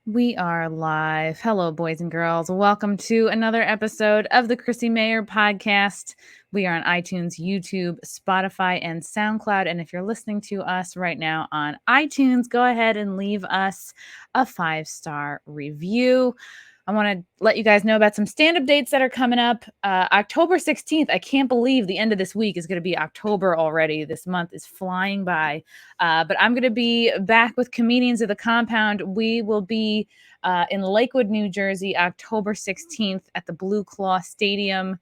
We are live. Hello, boys and girls. Welcome to another episode of the Chrissie Mayr podcast. We are on iTunes, YouTube, Spotify, and SoundCloud. And if you're listening to us right now on iTunes, go ahead and leave us a 5-star review. I want to let you guys know about some stand-up dates that are coming up. October 16th. I can't believe the end of this week is going to be October already. This month is flying by. But I'm going to be back with Comedians of the Compound. We will be in Lakewood, New Jersey, October 16th at the Blue Claw Stadium.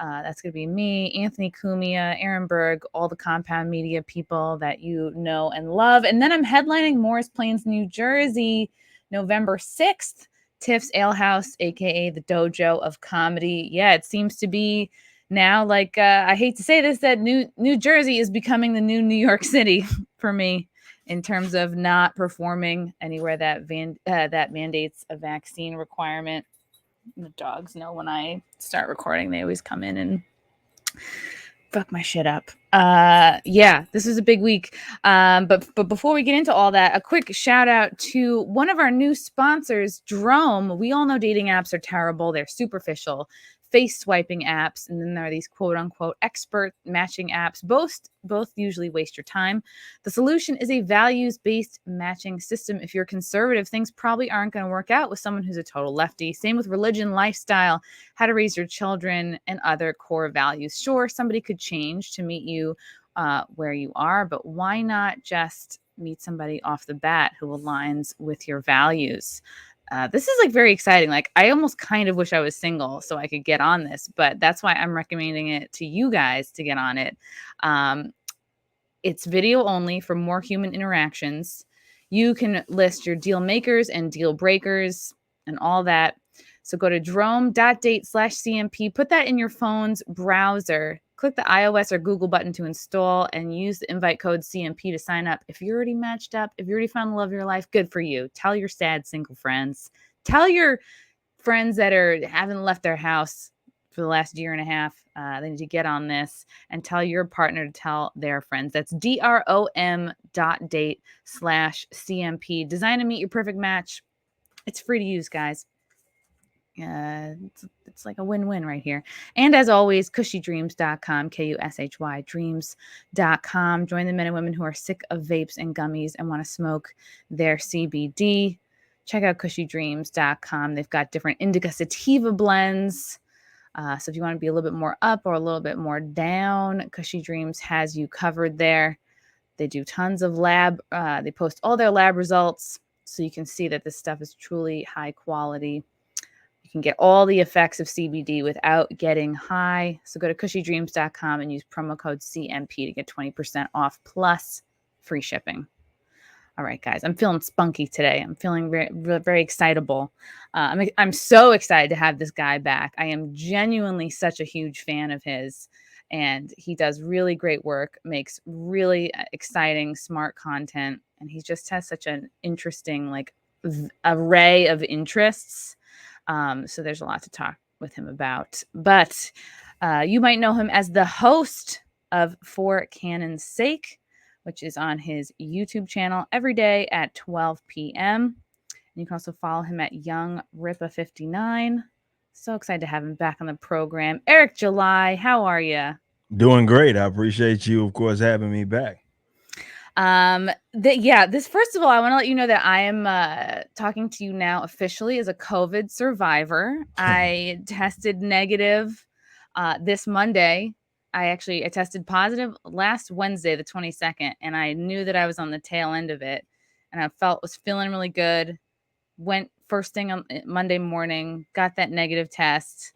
That's going to be me, Anthony Cumia, Aaron Berg, all the Compound Media people that you know and love. And then I'm headlining Morris Plains, New Jersey, November 6th. Tiff's Ale House, aka the Dojo of Comedy. Yeah, it seems to be now like I hate to say this, that New Jersey is becoming the new New York City for me in terms of not performing anywhere that that mandates a vaccine requirement. The dogs know when I start recording, they always come in and fuck my shit up. Yeah, this is a big week. But before we get into all that, a quick shout out to one of our new sponsors, Drom. We all know dating apps are terrible. They're superficial, face swiping apps, and then there are these quote unquote expert matching apps. Both usually waste your time. The solution is a values-based matching system. If you're conservative, things probably aren't going to work out with someone who's a total lefty. Same with religion, lifestyle, how to raise your children, and other core values. Sure, somebody could change to meet you where you are, but why not just meet somebody off the bat who aligns with your values? This is like very exciting. Like, I almost kind of wish I was single so I could get on this, but that's why I'm recommending it to you guys to get on it. It's video only for more human interactions. You can list your deal makers and deal breakers and all that. So go to Drom.Date/CMP, put that in your phone's browser, click the iOS or Google button to install, and use the invite code CMP to sign up. If you're already matched up, if you already found the love of your life, good for you. Tell your sad single friends. Tell your friends that haven't left their house for the last year and a half. They need to get on this, and tell your partner to tell their friends. That's Drom.Date/CMP. Designed to meet your perfect match. It's free to use, guys. It's like a win-win right here. And as always, cushydreams.com, Kushy dreams.com. Join the men and women who are sick of vapes and gummies and want to smoke their CBD. Check out cushydreams.com. They've got different indica sativa blends. So if you want to be a little bit more up or a little bit more down, Cushy Dreams has you covered there. They do tons of they post all their lab results so you can see that this stuff is truly high quality. You can get all the effects of CBD without getting high. So go to cushydreams.com and use promo code CMP to get 20% off plus free shipping. All right, guys, I'm feeling spunky today. I'm feeling very, very excitable. I'm so excited to have this guy back. I am genuinely such a huge fan of his, and he does really great work, makes really exciting, smart content, and he just has such an interesting, like, array of interests. So there's a lot to talk with him about. But you might know him as the host of For Canon's Sake, which is on his YouTube channel every day at 12 p.m. And you can also follow him at YoungRippa59. So excited to have him back on the program. Eric July, how are you? Doing great. I appreciate you, of course, having me back. This first of all, I want to let you know that I am talking to you now officially as a COVID survivor. I tested negative this Monday. I tested positive last Wednesday, the 22nd, and I knew that I was on the tail end of it, and was feeling really good. Went first thing on Monday morning, got that negative test.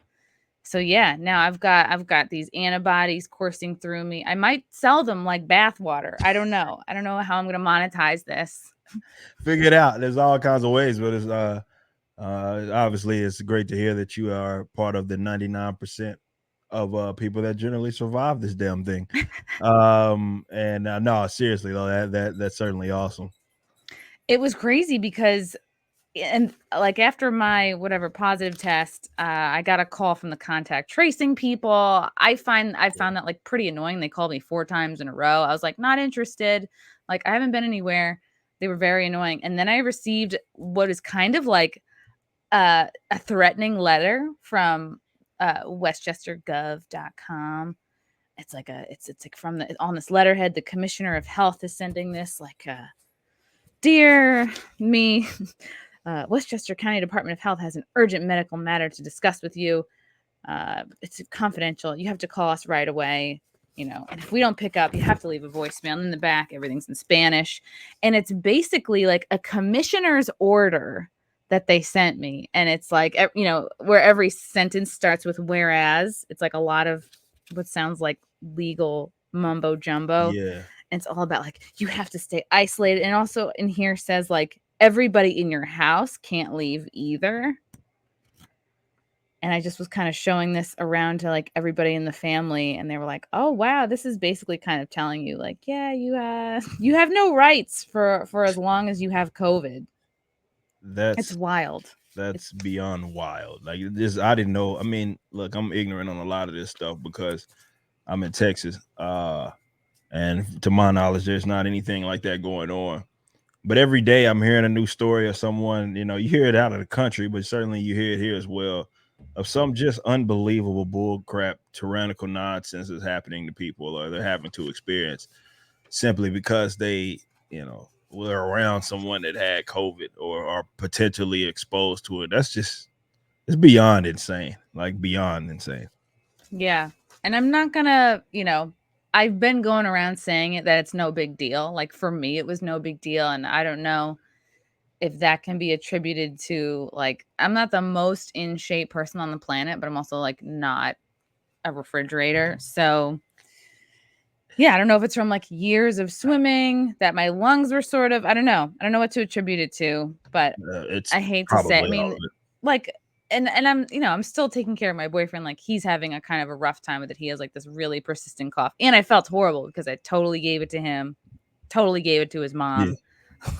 So yeah, now I've got these antibodies coursing through me. I might sell them like bathwater. I don't know. I don't know how I'm going to monetize this. Figure it out. There's all kinds of ways, but it's obviously it's great to hear that you are part of the 99% of people that generally survive this damn thing. And no, seriously though, that's certainly awesome. It was crazy because and like after my whatever positive test, I got a call from the contact tracing people. I found that like pretty annoying. They called me 4 times in a row. I was like, not interested. Like, I haven't been anywhere. They were very annoying. And then I received what is kind of like a threatening letter from westchestergov.com. It's like it's like from the on this letterhead, the commissioner of health is sending this like dear me, Westchester County Department of Health has an urgent medical matter to discuss with you. It's confidential. You have to call us right away. And if we don't pick up, you have to leave a voicemail. And in the back, everything's in Spanish. And it's basically like a commissioner's order that they sent me. And it's like, where every sentence starts with whereas. It's like a lot of what sounds like legal mumbo jumbo. Yeah. And it's all about like, you have to stay isolated. And also in here says like, everybody in your house can't leave either. And I just was kind of showing this around to like everybody in the family, and they were like, "Oh wow, this is basically kind of telling you like, yeah, you have no rights for as long as you have COVID." It's wild. That's beyond wild. Like this, I didn't know. I mean, look, I'm ignorant on a lot of this stuff because I'm in Texas, and to my knowledge, there's not anything like that going on. But every day I'm hearing a new story of someone. You hear it out of the country, but certainly you hear it here as well, of some just unbelievable bull crap, tyrannical nonsense is happening to people, or they're having to experience simply because they, were around someone that had COVID or are potentially exposed to it. It's beyond insane, like beyond insane. Yeah. And I'm not gonna, I've been going around saying it that it's no big deal. Like for me, it was no big deal. And I don't know if that can be attributed to like, I'm not the most in shape person on the planet, but I'm also like not a refrigerator. So yeah, I don't know if it's from like years of swimming that my lungs were sort of, I don't know what to attribute it to, but I hate to say, I mean, like, and I'm still taking care of my boyfriend. Like he's having a kind of a rough time with it. He has like this really persistent cough, and I felt horrible because I totally gave it to him, totally gave it to his mom.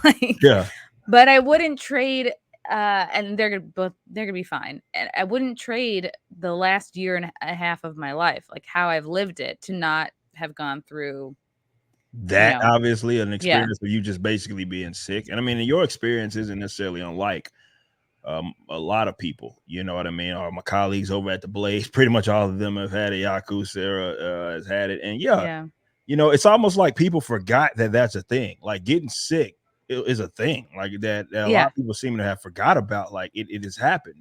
Yeah. Yeah. But I wouldn't trade, and they're gonna be fine. And I wouldn't trade the last year and a half of my life, like how I've lived it, to not have gone through that. Obviously an experience of you just basically being sick. And I mean, your experience isn't necessarily unlike a lot of people, you know what I mean? Or my colleagues over at the Blaze, pretty much all of them have had it. Yaku Sarah has had it. And it's almost like people forgot that that's a thing. Like getting sick is a thing like that a lot of people seem to have forgot about. Like it has happened,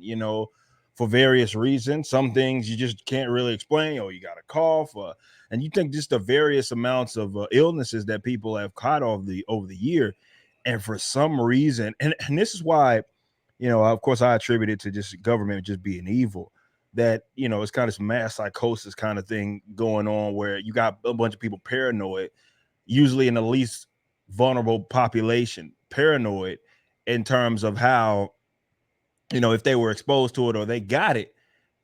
for various reasons. Some things you just can't really explain, or you got a cough, and you think just the various amounts of illnesses that people have caught over the year. And for some reason, and this is why, of course, I attribute it to just government just being evil. That, it's kind of some mass psychosis kind of thing going on where you got a bunch of people paranoid, usually in the least vulnerable population, paranoid in terms of how, if they were exposed to it or they got it.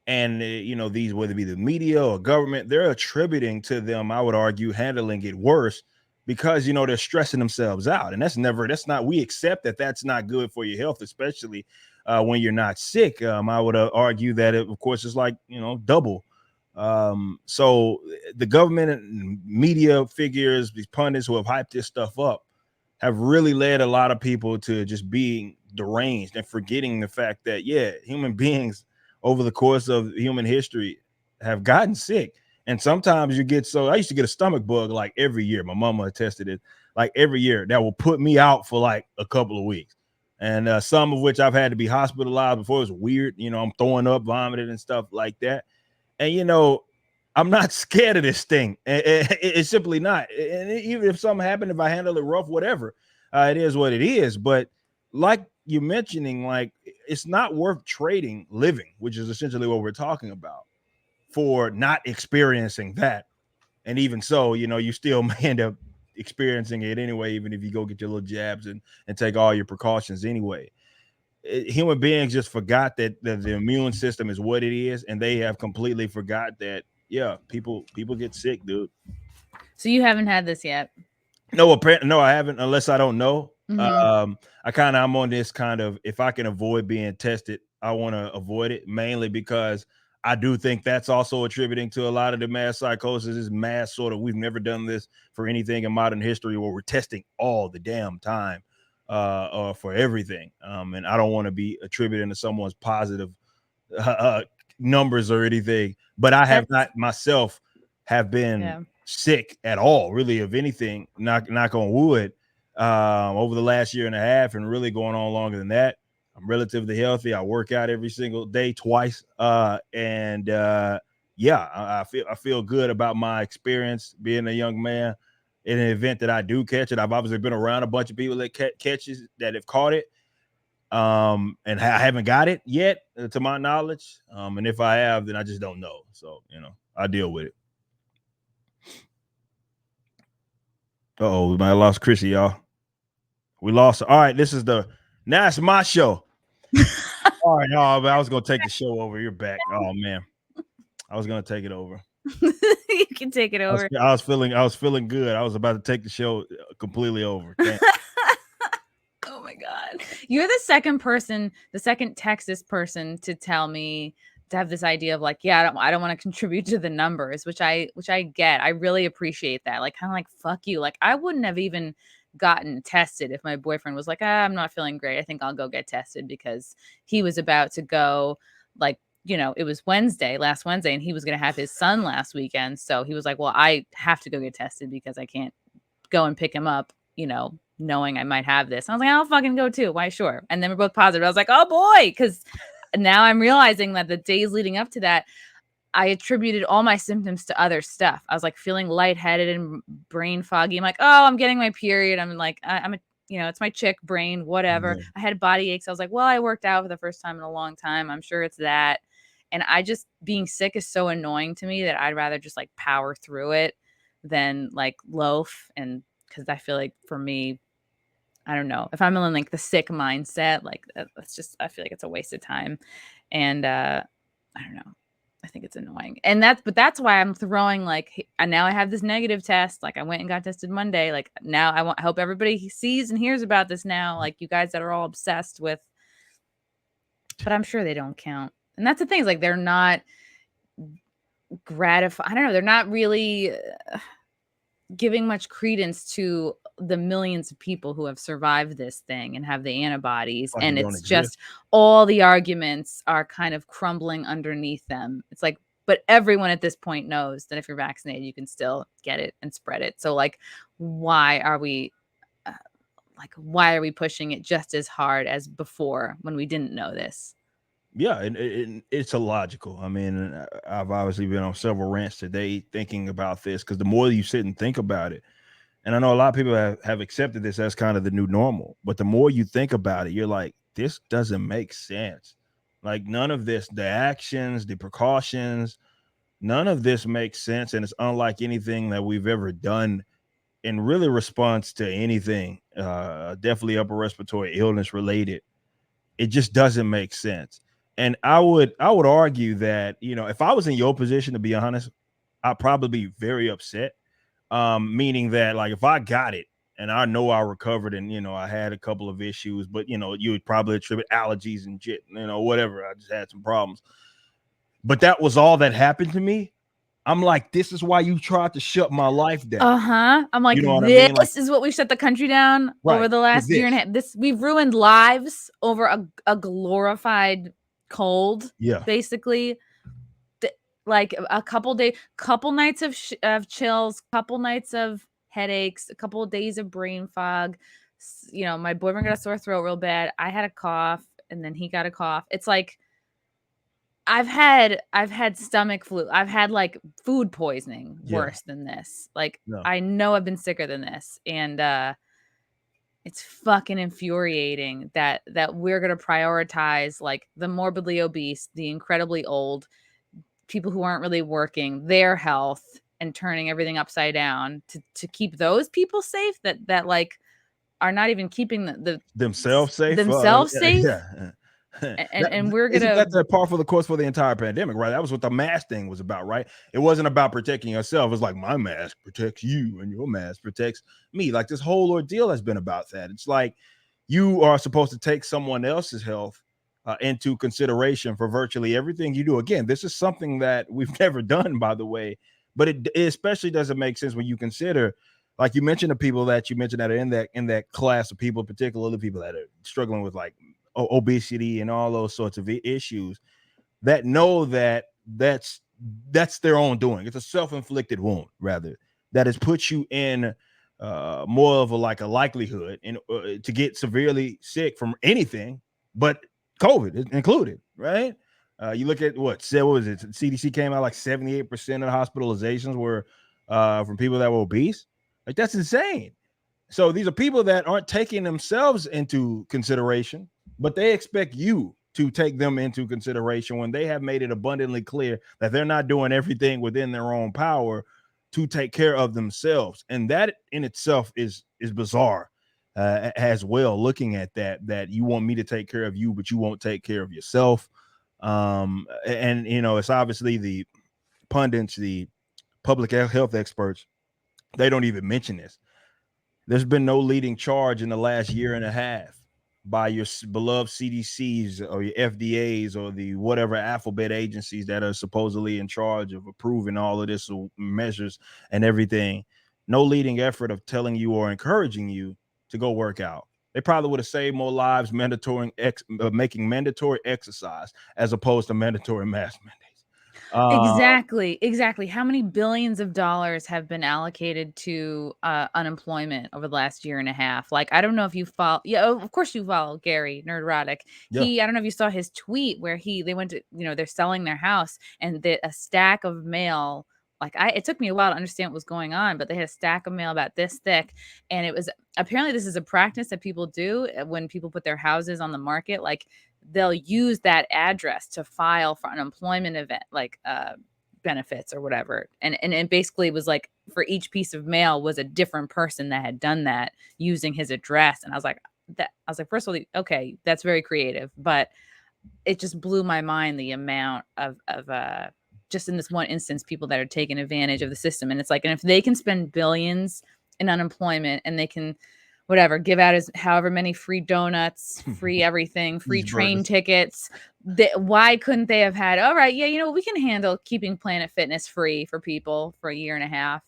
And, these, whether it be the media or government, they're attributing to them, I would argue, handling it worse because, they're stressing themselves out. And we accept that that's not good for your health, especially when you're not sick. I would argue that it, of course, is like, double. So the government and media figures, these pundits who have hyped this stuff up, have really led a lot of people to just being deranged and forgetting the fact that, human beings over the course of human history have gotten sick. And sometimes I used to get a stomach bug like every year. My mama attested it, like every year, that will put me out for like a couple of weeks. And some of which I've had to be hospitalized before. It was weird. I'm throwing up, vomiting and stuff like that. And, I'm not scared of this thing. It's simply not. And even if something happened, if I handle it rough, whatever, it is what it is. But like you're mentioning, like, it's not worth trading living, which is essentially what we're talking about, for not experiencing that. And even so, you still may end up experiencing it anyway, even if you go get your little jabs and take all your precautions anyway. Human beings just forgot that the immune system is what it is, and they have completely forgot that people get sick, dude. So you haven't had this yet? No, apparently, no, I haven't, unless I don't know. I'm on this kind of, if I can avoid being tested, I want to avoid it, mainly because I do think that's also attributing to a lot of the mass psychosis. Is mass sort of, we've never done this for anything in modern history where we're testing all the damn time. for everything. And I don't want to be attributing to someone's positive numbers or anything, but I have not myself have been sick at all, really, of anything, knock on wood, over the last year and a half, and really going on longer than that. I'm relatively healthy. I work out every single day, twice. And I feel good about my experience being a young man in an event that I do catch it. I've obviously been around a bunch of people that catches that have caught it. And I haven't got it yet, to my knowledge. And if I have, then I just don't know. So, I deal with it. We might have lost Chrissy, y'all. We lost. All right, now it's my show. All right, y'all. I was gonna take the show over. You're back. Oh man, I was gonna take it over. You can take it over. I was feeling good. I was about to take the show completely over. Oh my God. You're the second Texas person to tell me to have this idea of like, yeah, I don't want to contribute to the numbers, which I get. I really appreciate that. Like, kind of like, fuck you. Like, I wouldn't have even gotten tested if my boyfriend was like, I'm not feeling great. I think I'll go get tested, because he was about to go, like, it was last Wednesday, and he was going to have his son last weekend. So he was like, well, I have to go get tested because I can't go and pick him up, knowing I might have this. I was like, I'll fucking go too. Why? Sure. And then we're both positive. I was like, oh boy. Because now I'm realizing that the days leading up to that, I attributed all my symptoms to other stuff. I was like feeling lightheaded and brain foggy. I'm like, oh, I'm getting my period. I'm like, it's my chick brain, whatever. Mm-hmm. I had body aches. I was like, well, I worked out for the first time in a long time. I'm sure it's that. And being sick is so annoying to me that I'd rather just like power through it than like loaf. And because I feel like for me, I don't know, if I'm in like the sick mindset, like that's just, I feel like it's a waste of time. And I don't know. I think it's annoying. And that's why I'm throwing like, and now I have this negative test. Like I went and got tested Monday. Like now I hope everybody sees and hears about this now. Like you guys that are all obsessed with, but I'm sure they don't count. And that's the thing, is like, they're not gratified. I don't know. They're not really giving much credence to the millions of people who have survived this thing and have the antibodies. Like, and it's just all the arguments are kind of crumbling underneath them. It's like, but everyone at this point knows that if you're vaccinated, you can still get it and spread it. So like, why are we pushing it just as hard as before when we didn't know this? Yeah, and it's illogical. I mean, I've obviously been on several rants today thinking about this, because the more you sit and think about it, and I know a lot of people have accepted this as kind of the new normal, but the more you think about it, you're like, this doesn't make sense. Like none of this, the actions, the precautions, none of this makes sense. And it's unlike anything that we've ever done in really response to anything, definitely upper respiratory illness related. It just doesn't make sense. And I would argue that, if I was in your position, to be honest, I'd probably be very upset. Meaning that, like, if I got it and I know I recovered and, I had a couple of issues, but, you would probably attribute allergies and shit, whatever. I just had some problems. But that was all that happened to me. I'm like, this is why you tried to shut my life down. I'm like, you know this is what we shut the country down over the last year and a half. We've ruined lives over a glorified cold. Yeah, basically. Like a couple nights of chills, couple nights of headaches, a couple of days of brain fog. My boyfriend got a sore throat real bad. I had a cough, and then he got a cough. It's like I've had stomach flu. I've had like food poisoning worse than this. Like I know I've been sicker than this, and it's fucking infuriating that we're gonna prioritize like the morbidly obese, the incredibly old, people who aren't really working, their health, and turning everything upside down to keep those people safe that like are not even keeping themselves safe. Yeah. And we're gonna. That's a par for the course for the entire pandemic, right? That was what the mask thing was about, right? It wasn't about protecting yourself. It's like, my mask protects you and your mask protects me. Like, this whole ordeal has been about that. It's like you are supposed to take someone else's health into consideration for virtually everything you do. Again, this is something that we've never done, by the way, but it especially doesn't make sense when you consider, like you mentioned, the people that you mentioned that are in that class of people, particularly people that are struggling with like obesity and all those sorts of issues, that know that that's their own doing. It's a self-inflicted wound, rather, that has put you in more of a like a likelihood in to get severely sick from anything, but COVID included, right? You look at what was it? CDC came out like 78% of the hospitalizations were from people that were obese. Like that's insane. So these are people that aren't taking themselves into consideration, but they expect you to take them into consideration when they have made it abundantly clear that they're not doing everything within their own power to take care of themselves. And that in itself is bizarre as well. Looking at that you want me to take care of you, but you won't take care of yourself. And you know, it's obviously the pundits, the public health experts, they don't even mention this. There's been no leading charge in the last year and a half by your beloved CDCs or your FDAs or the whatever alphabet agencies that are supposedly in charge of approving all of this measures and everything. No leading effort of telling you or encouraging you to go work out. They probably would have saved more lives making mandatory exercise as opposed to mandatory mask mandates. Exactly. How many billions of dollars have been allocated to unemployment over the last year and a half? Like, I don't know if you follow. Yeah, of course you follow Gary Nerdrotic. Yeah. I don't know if you saw his tweet where they went to, they're selling their house and a stack of mail. Like it took me a while to understand what was going on, but they had a stack of mail about this thick. And it was apparently this is a practice that people do when people put their houses on the market. Like they'll use that address to file for unemployment event, like benefits or whatever. And it basically was like for each piece of mail was a different person that had done that using his address. And I was like, first of all, okay, that's very creative, but it just blew my mind the amount of just in this one instance, people that are taking advantage of the system. And it's like, and if they can spend billions in unemployment and they can whatever, give out as however many free donuts, free everything, free train tickets. Why couldn't they have had, all right, yeah, we can handle keeping Planet Fitness free for people for a year and a half,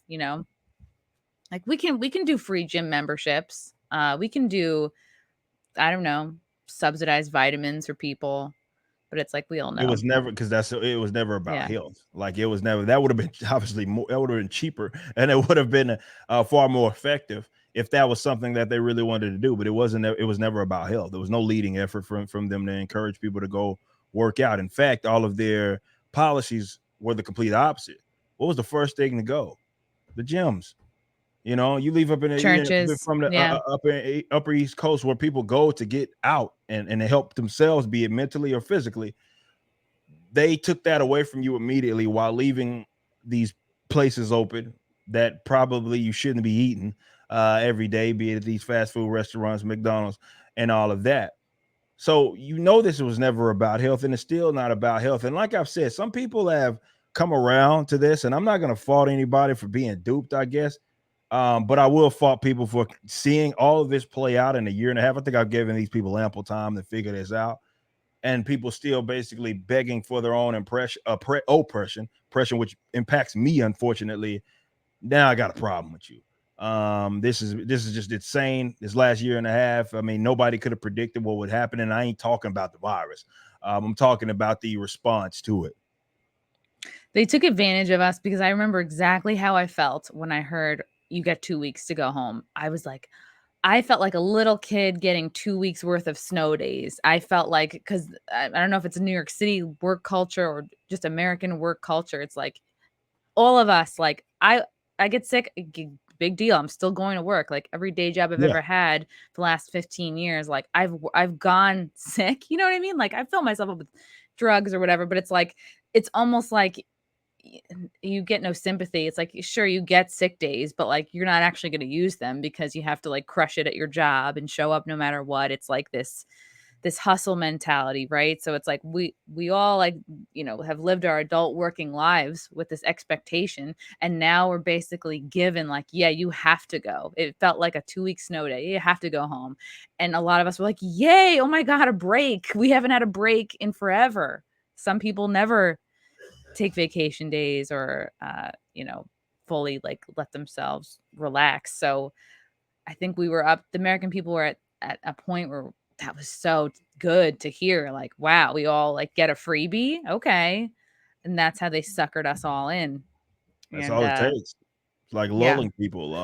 like we can do free gym memberships. We can do, I don't know, subsidized vitamins for people. But it's like we all know it was never it was never about health. Like it was never, that would have been obviously more, that would have been cheaper and it would have been far more effective if that was something that they really wanted to do. But it was never about health. There was no leading effort from them to encourage people to go work out. In fact, all of their policies were the complete opposite. What was the first thing to go? The gyms. You leave up in the churches from the upper East Coast where people go to get out and help themselves, be it mentally or physically. They took that away from you immediately while leaving these places open that probably you shouldn't be eating every day, be it at these fast food restaurants, McDonald's, and all of that. So this was never about health, and it's still not about health. And like I've said, some people have come around to this, and I'm not going to fault anybody for being duped, I guess. But I will fault people for seeing all of this play out in a year and a half. I think I've given these people ample time to figure this out. And people still basically begging for their own oppression, which impacts me, unfortunately. Now I got a problem with you. This is just insane. This last year and a half, I mean, nobody could have predicted what would happen. And I ain't talking about the virus. I'm talking about the response to it. They took advantage of us because I remember exactly how I felt when I heard you get 2 weeks to go home. I felt like a little kid getting 2 weeks worth of snow days. I felt like, because I don't know if it's a New York City work culture or just American work culture. It's like all of us, like I get sick, big deal. I'm still going to work. Like every day job I've ever had the last 15 years, like I've gone sick. You know what I mean? Like I fill myself up with drugs or whatever, but it's like, it's almost like you get no sympathy. It's like, sure, you get sick days, but like you're not actually going to use them because you have to like crush it at your job and show up no matter what. It's like this hustle mentality, right? So it's like we all like, have lived our adult working lives with this expectation, and now we're basically given like, yeah, you have to go. It felt like a 2-week snow day. You have to go home. And a lot of us were like, yay, oh my God, a break. We haven't had a break in forever. Some people never take vacation days or fully like let themselves relax. So I think we were up, the American people were at a point where that was so good to hear. Like, wow, we all like get a freebie. Okay. And that's how they suckered us all in. That's And all it takes. It's like yeah. lulling people.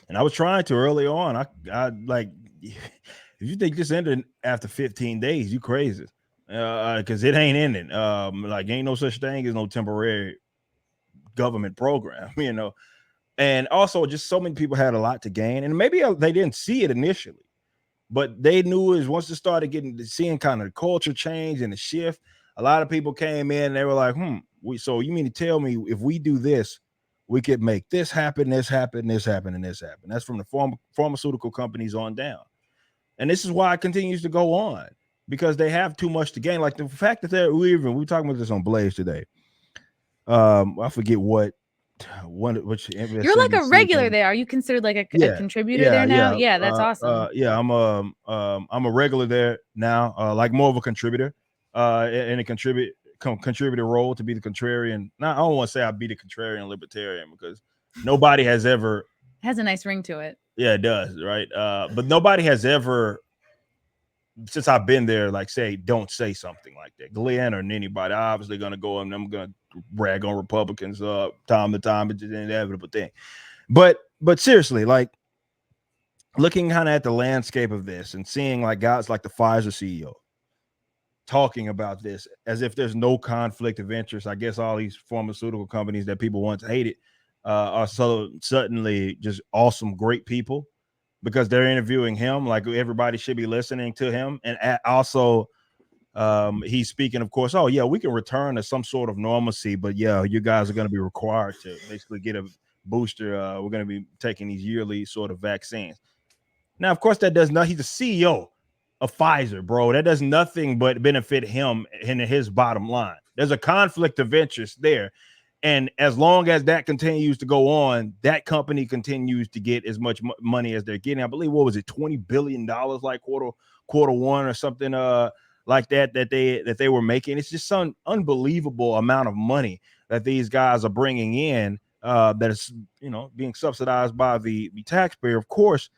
And I was trying to early on. I like if you think this ended after 15 days, you crazy. Because it ain't ending. Like ain't no such thing as no temporary government program, you know. And also just so many people had a lot to gain. And maybe they didn't see it initially, but they knew is once it started seeing kind of the culture change and the shift, a lot of people came in and they were like, so you mean to tell me if we do this, we could make this happen, this happen, this happen, and this happen. That's from the pharmaceutical companies on down. And this is why it continues to go on, because they have too much to gain. Like the fact that we were talking about this on Blaze today. I forget which you're like a regular there. Are you considered like a contributor there now? Yeah, that's awesome. Yeah, I'm a regular there now, like more of a contributor, in a contributor role, to be the contrarian. Now, I don't want to say I'd be the contrarian libertarian, because nobody has ever. It has a nice ring to it. Yeah, it does, right? But nobody has ever, since I've been there, like don't say something like that. Glenn or anybody, obviously going to go and I'm going to brag on Republicans time to time. It's an inevitable thing. But seriously, like looking kind of at the landscape of this and seeing like guys like the Pfizer CEO talking about this as if there's no conflict of interest. I guess all these pharmaceutical companies that people once hated are so suddenly just awesome, great people, because they're interviewing him. Like everybody should be listening to him. And also he's speaking, of course, oh yeah, we can return to some sort of normalcy, but yeah, you guys are going to be required to basically get a booster. We're going to be taking these yearly sort of vaccines. Now, of course, that does not, he's the CEO of Pfizer, bro. That does nothing but benefit him and his bottom line. There's a conflict of interest there. And as long as that continues to go on, that company continues to get as much money as they're getting. I believe, what was it, $20 billion, like quarter one or something like that they were making. It's just some unbelievable amount of money that these guys are bringing in that is, being subsidized by the taxpayer. Of course,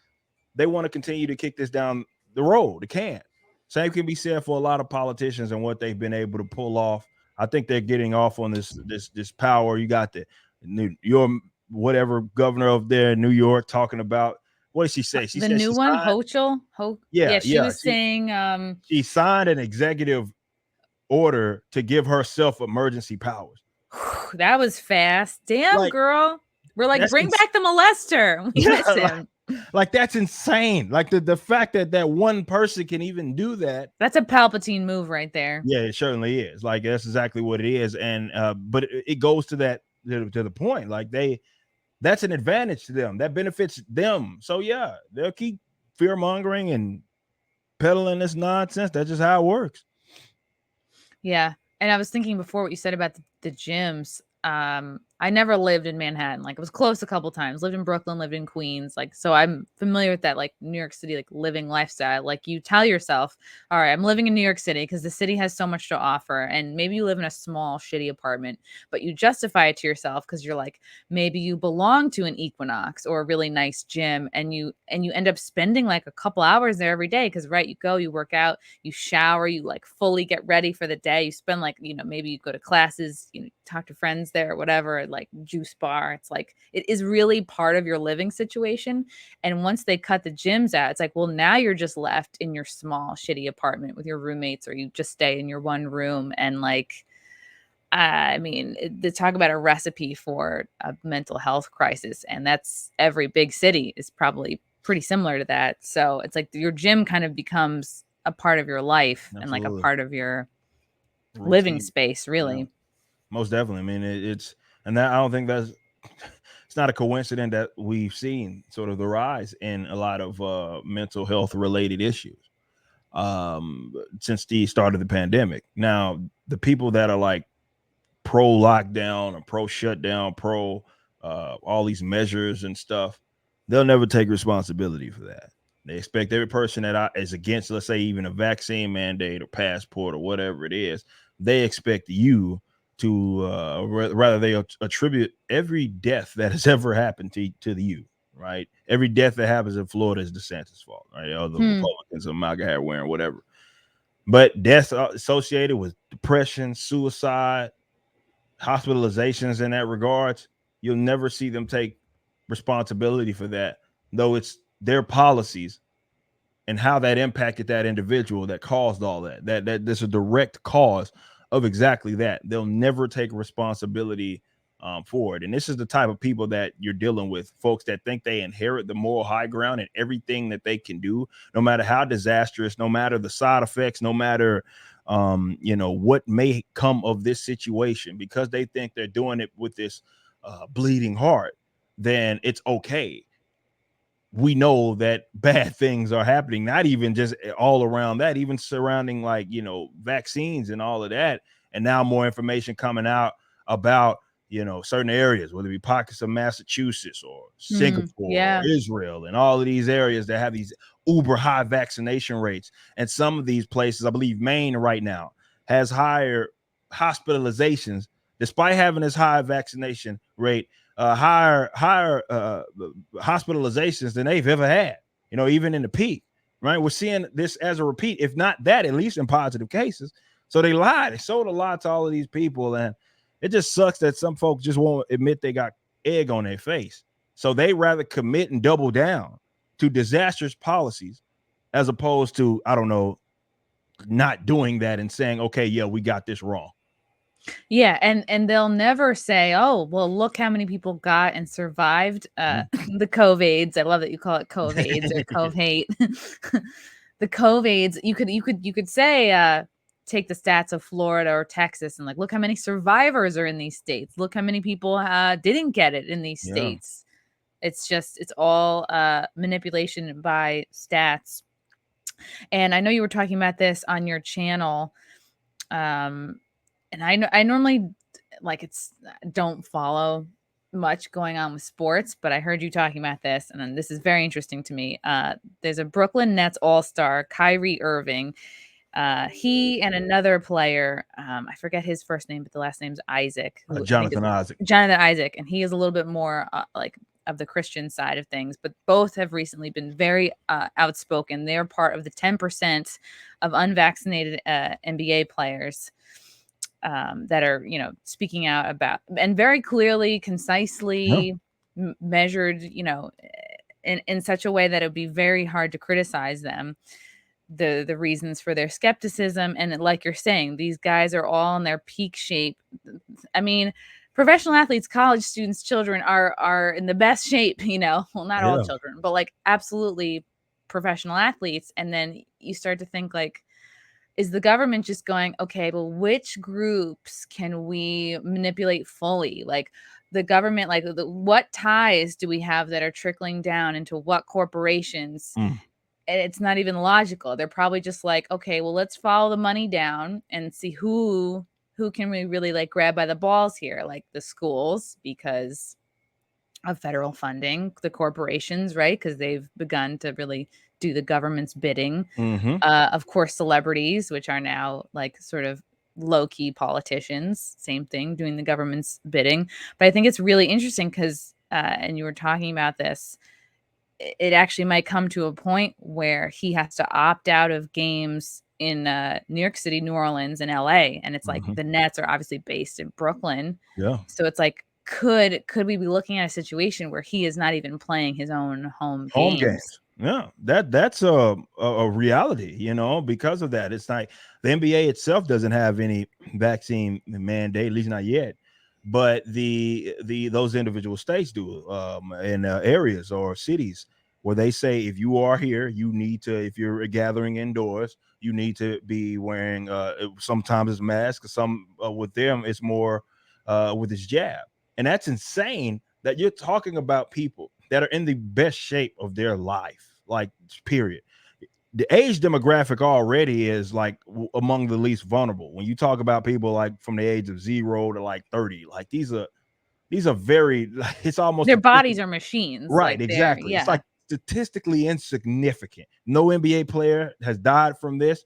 they want to continue to kick this down the road. They can't. Same can be said for a lot of politicians and what they've been able to pull off. I think they're getting off on this power. You got your whatever governor of there in New York talking about, what did she say? She the said new one, Hochul. She was saying she signed an executive order to give herself emergency powers. That was fast. Damn, girl. We're like, bring back the molester. We miss him. Like that's insane. Like the fact that one person can even do that. That's a Palpatine move right there. Yeah, it certainly is. Like that's exactly what it is. And but it goes to that to the point. Like that's an advantage to them. That benefits them. So yeah, they'll keep fear mongering and peddling this nonsense. That's just how it works. Yeah. And I was thinking before what you said about the gyms. I never lived in Manhattan. Like, it was close a couple times. Lived in Brooklyn, lived in Queens. Like, so I'm familiar with that, like, New York City, like, living lifestyle. Like, you tell yourself, all right, I'm living in New York City because the city has so much to offer. And maybe you live in a small, shitty apartment, but you justify it to yourself because you're like, maybe you belong to an Equinox or a really nice gym, and you end up spending like a couple hours there every day because, right, you go, you work out, you shower, you like fully get ready for the day. You spend like, maybe you go to classes, talk to friends there or whatever, like juice bar. It's like, it is really part of your living situation. And once they cut the gyms out, it's like, well, now you're just left in your small, shitty apartment with your roommates, or you just stay in your one room. And like, I mean, they talk about a recipe for a mental health crisis. And that's every big city is probably pretty similar to that. So it's like your gym kind of becomes a part of your life. Absolutely. And like a part of your routine. Living space, really. Yeah. Most definitely. I mean, it's, and that I don't think it's not a coincidence that we've seen sort of the rise in a lot of mental health related issues since the start of the pandemic. Now, the people that are like pro lockdown or pro shutdown, pro all these measures and stuff, they'll never take responsibility for that. They expect every person that is against, let's say, even a vaccine mandate or passport or whatever it is, they expect you to rather they attribute every death that has ever happened to the you, right? Every death that happens in Florida is DeSantis' fault, right? Or the Republicans or MAGA hat wearing, whatever. But deaths associated with depression, suicide, hospitalizations in that regards, you'll never see them take responsibility for that, though it's their policies and how that impacted that individual that caused all that. That there's a direct cause of exactly that. They'll never take responsibility for it. And this is the type of people that you're dealing with, folks that think they inherit the moral high ground and everything that they can do, no matter how disastrous, no matter the side effects, no matter what may come of this situation, because they think they're doing it with this bleeding heart, then it's okay. We know that bad things are happening, not even just all around that, even surrounding vaccines and all of that. And now more information coming out about, certain areas, whether it be pockets of Massachusetts or Singapore or Israel and all of these areas that have these uber high vaccination rates. And some of these places, I believe Maine right now has higher hospitalizations, despite having this high vaccination rate, higher hospitalizations than they've ever had, even in the peak, right? We're seeing this as a repeat, if not that, at least in positive cases. So they lied. They sold a lie to all of these people. And it just sucks that some folks just won't admit they got egg on their face. So they rather commit and double down to disastrous policies as opposed to, not doing that and saying, okay, yeah, we got this wrong. Yeah, and they'll never say, "Oh, well, look how many people got and survived the COVIDs." I love that you call it COVIDs or COVID. The COVIDs. You could say, take the stats of Florida or Texas and look how many survivors are in these states. Look how many people didn't get it in these states. It's all manipulation by stats. And I know you were talking about this on your channel. And I normally don't follow much going on with sports, but I heard you talking about this, and then this is very interesting to me. There's a Brooklyn Nets all-star, Kyrie Irving. He and another player, I forget his first name, but the last name's Isaac. Jonathan Isaac. Jonathan Isaac, and he is a little bit more of the Christian side of things, but both have recently been very outspoken. They're part of the 10% of unvaccinated NBA players that are, speaking out about, and very clearly, concisely measured, in such a way that it would be very hard to criticize them. The reasons for their skepticism. And like you're saying, these guys are all in their peak shape. I mean, professional athletes, college students, children are in the best shape, well, not all children, but absolutely professional athletes. And then you start to think is the government just going, okay, well, which groups can we manipulate fully? The government, what ties do we have that are trickling down into what corporations? And it's not even logical. They're probably just okay, well, let's follow the money down and see who can we really grab by the balls here, the schools, because of federal funding, the corporations, right? Because they've begun to really do the government's bidding. Of course, celebrities, which are now sort of low-key politicians, same thing, doing the government's bidding. But I think it's really interesting because, and you were talking about this, it actually might come to a point where he has to opt out of games in New York City, New Orleans, and LA. And it's the Nets are obviously based in Brooklyn. Yeah. So it's could we be looking at a situation where he is not even playing his own home games? Yeah, that's a reality, because of that. It's the NBA itself doesn't have any vaccine mandate, at least not yet. But those individual states do, in areas or cities where they say, if you are here, you need to, if you're gathering indoors, you need to be wearing, sometimes it's mask, some with them it's more with this jab. And that's insane that you're talking about people that are in the best shape of their life, period. The age demographic already is among the least vulnerable. When you talk about people from the age of 0 to 30, these are very, it's almost their bodies are machines, right? Exactly. Yeah. It's statistically insignificant. No NBA player has died from this.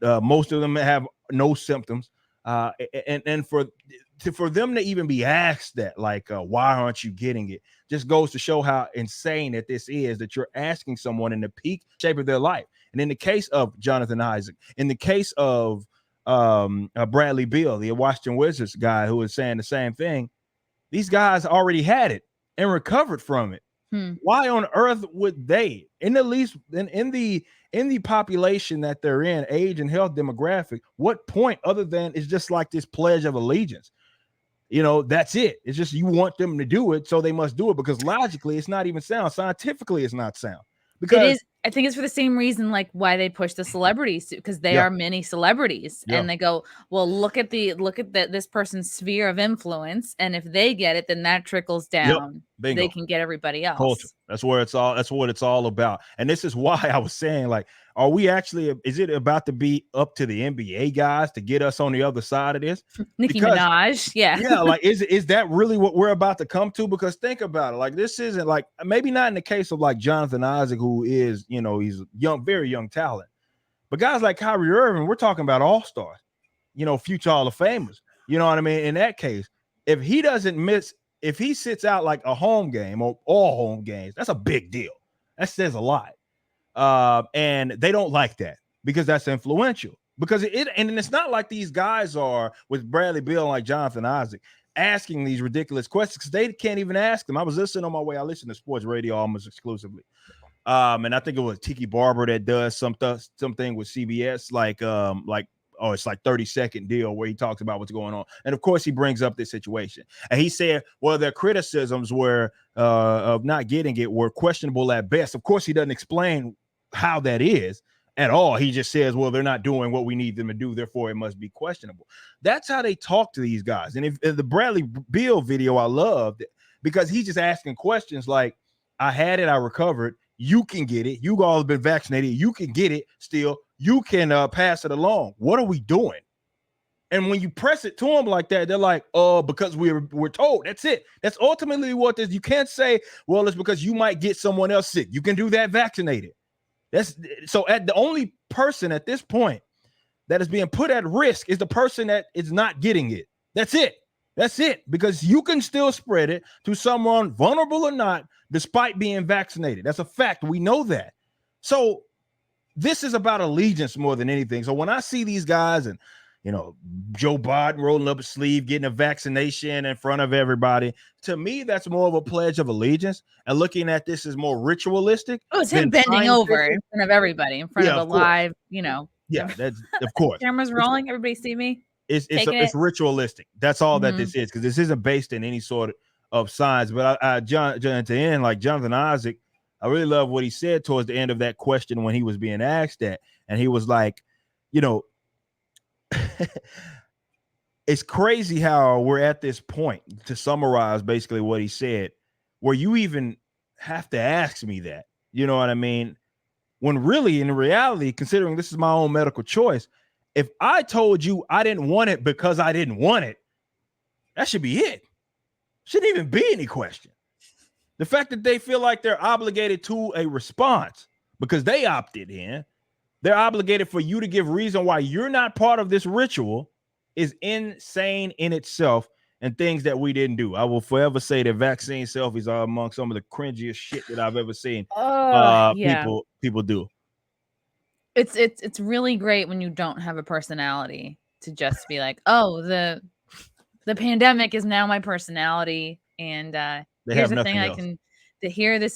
Most of them have no symptoms. And for them to even be asked that, like, why aren't you getting it, just goes to show how insane that this is, that you're asking someone in the peak shape of their life. And in the case of Jonathan Isaac, in the case of Bradley Beal, the Washington Wizards guy who was saying the same thing, these guys already had it and recovered from it. Why on earth would they, in the population that they're in, age and health demographic, what point other than it's just like this pledge of allegiance? You know, that's it. It's just you want them to do it, so they must do it, because logically it's not even sound. Scientifically, it's not sound. Because it is. I think it's for the same reason, like why they push the celebrities, because they are mini celebrities, and they go, well, look at this person's sphere of influence, and if they get it, then that trickles down. They can get everybody else. Culture. That's what it's all about. And this is why I was saying, like, is it about to be up to the NBA guys to get us on the other side of this? Nicki Minaj, yeah, like, is that really what we're about to come to? Because think about it, like, this isn't like, maybe not in the case of like Jonathan Isaac, who is, you know, he's young, very young talent, but guys like Kyrie Irving, we're talking about all-stars, you know, future Hall of Famers. You know what I mean? In that case, if he sits out like a home game or all home games, that's a big deal. That says a lot. And they don't like that because that's influential. Because and it's not like these guys are, with Bradley Beal and like Jonathan Isaac, asking these ridiculous questions, because they can't even ask them. I was listening on my way. I listen to sports radio almost exclusively. And I think it was Tiki Barber that does something with CBS, it's like 30-second deal where he talks about what's going on. And of course he brings up this situation. And he said, well, their criticisms were of not getting it were questionable at best. Of course, he doesn't explain how that is at all. He just says, well, they're not doing what we need them to do, therefore it must be questionable. That's how they talk to these guys. And if the Bradley Beal video, I loved it because he's just asking questions like, I had it, I recovered. You can get it. You all have been vaccinated. You can get it still. You can pass it along. What are we doing? And when you press it to them like that, they're like, oh, because we're told. That's it. That's ultimately what this. You can't say, well, it's because you might get someone else sick. You can do that vaccinated. The only person at this point that is being put at risk is the person that is not getting it. That's it. That's it. Because you can still spread it to someone, vulnerable or not, despite being vaccinated. That's a fact. We know that. So this is about allegiance more than anything. So when I see these guys and, you know, Joe Biden rolling up his sleeve, getting a vaccination in front of everybody, to me, that's more of a pledge of allegiance. And looking at this is more ritualistic. Oh, it's him bending over in front of everybody, in front of a live, you know. Yeah, that's of course. Cameras rolling. Everybody see me. It's ritualistic. That's all that this is, because this isn't based in any sort of science. But to end, like Jonathan Isaac, I really love what he said towards the end of that question when he was being asked that. And he was like, you know, it's crazy how we're at this point, to summarize basically what he said, where you even have to ask me that. You know what I mean? When really, in reality, considering this is my own medical choice, if I told you I didn't want it because I didn't want it, that should be it. Shouldn't even be any question. The fact that they feel like they're obligated to a response because they opted in, they're obligated for you to give reason why you're not part of this ritual, is insane in itself, and things that we didn't do. I will forever say that vaccine selfies are among some of the cringiest shit that I've ever seen people do. It's really great when you don't have a personality to just be like, oh, the pandemic is now my personality, and here's the thing else.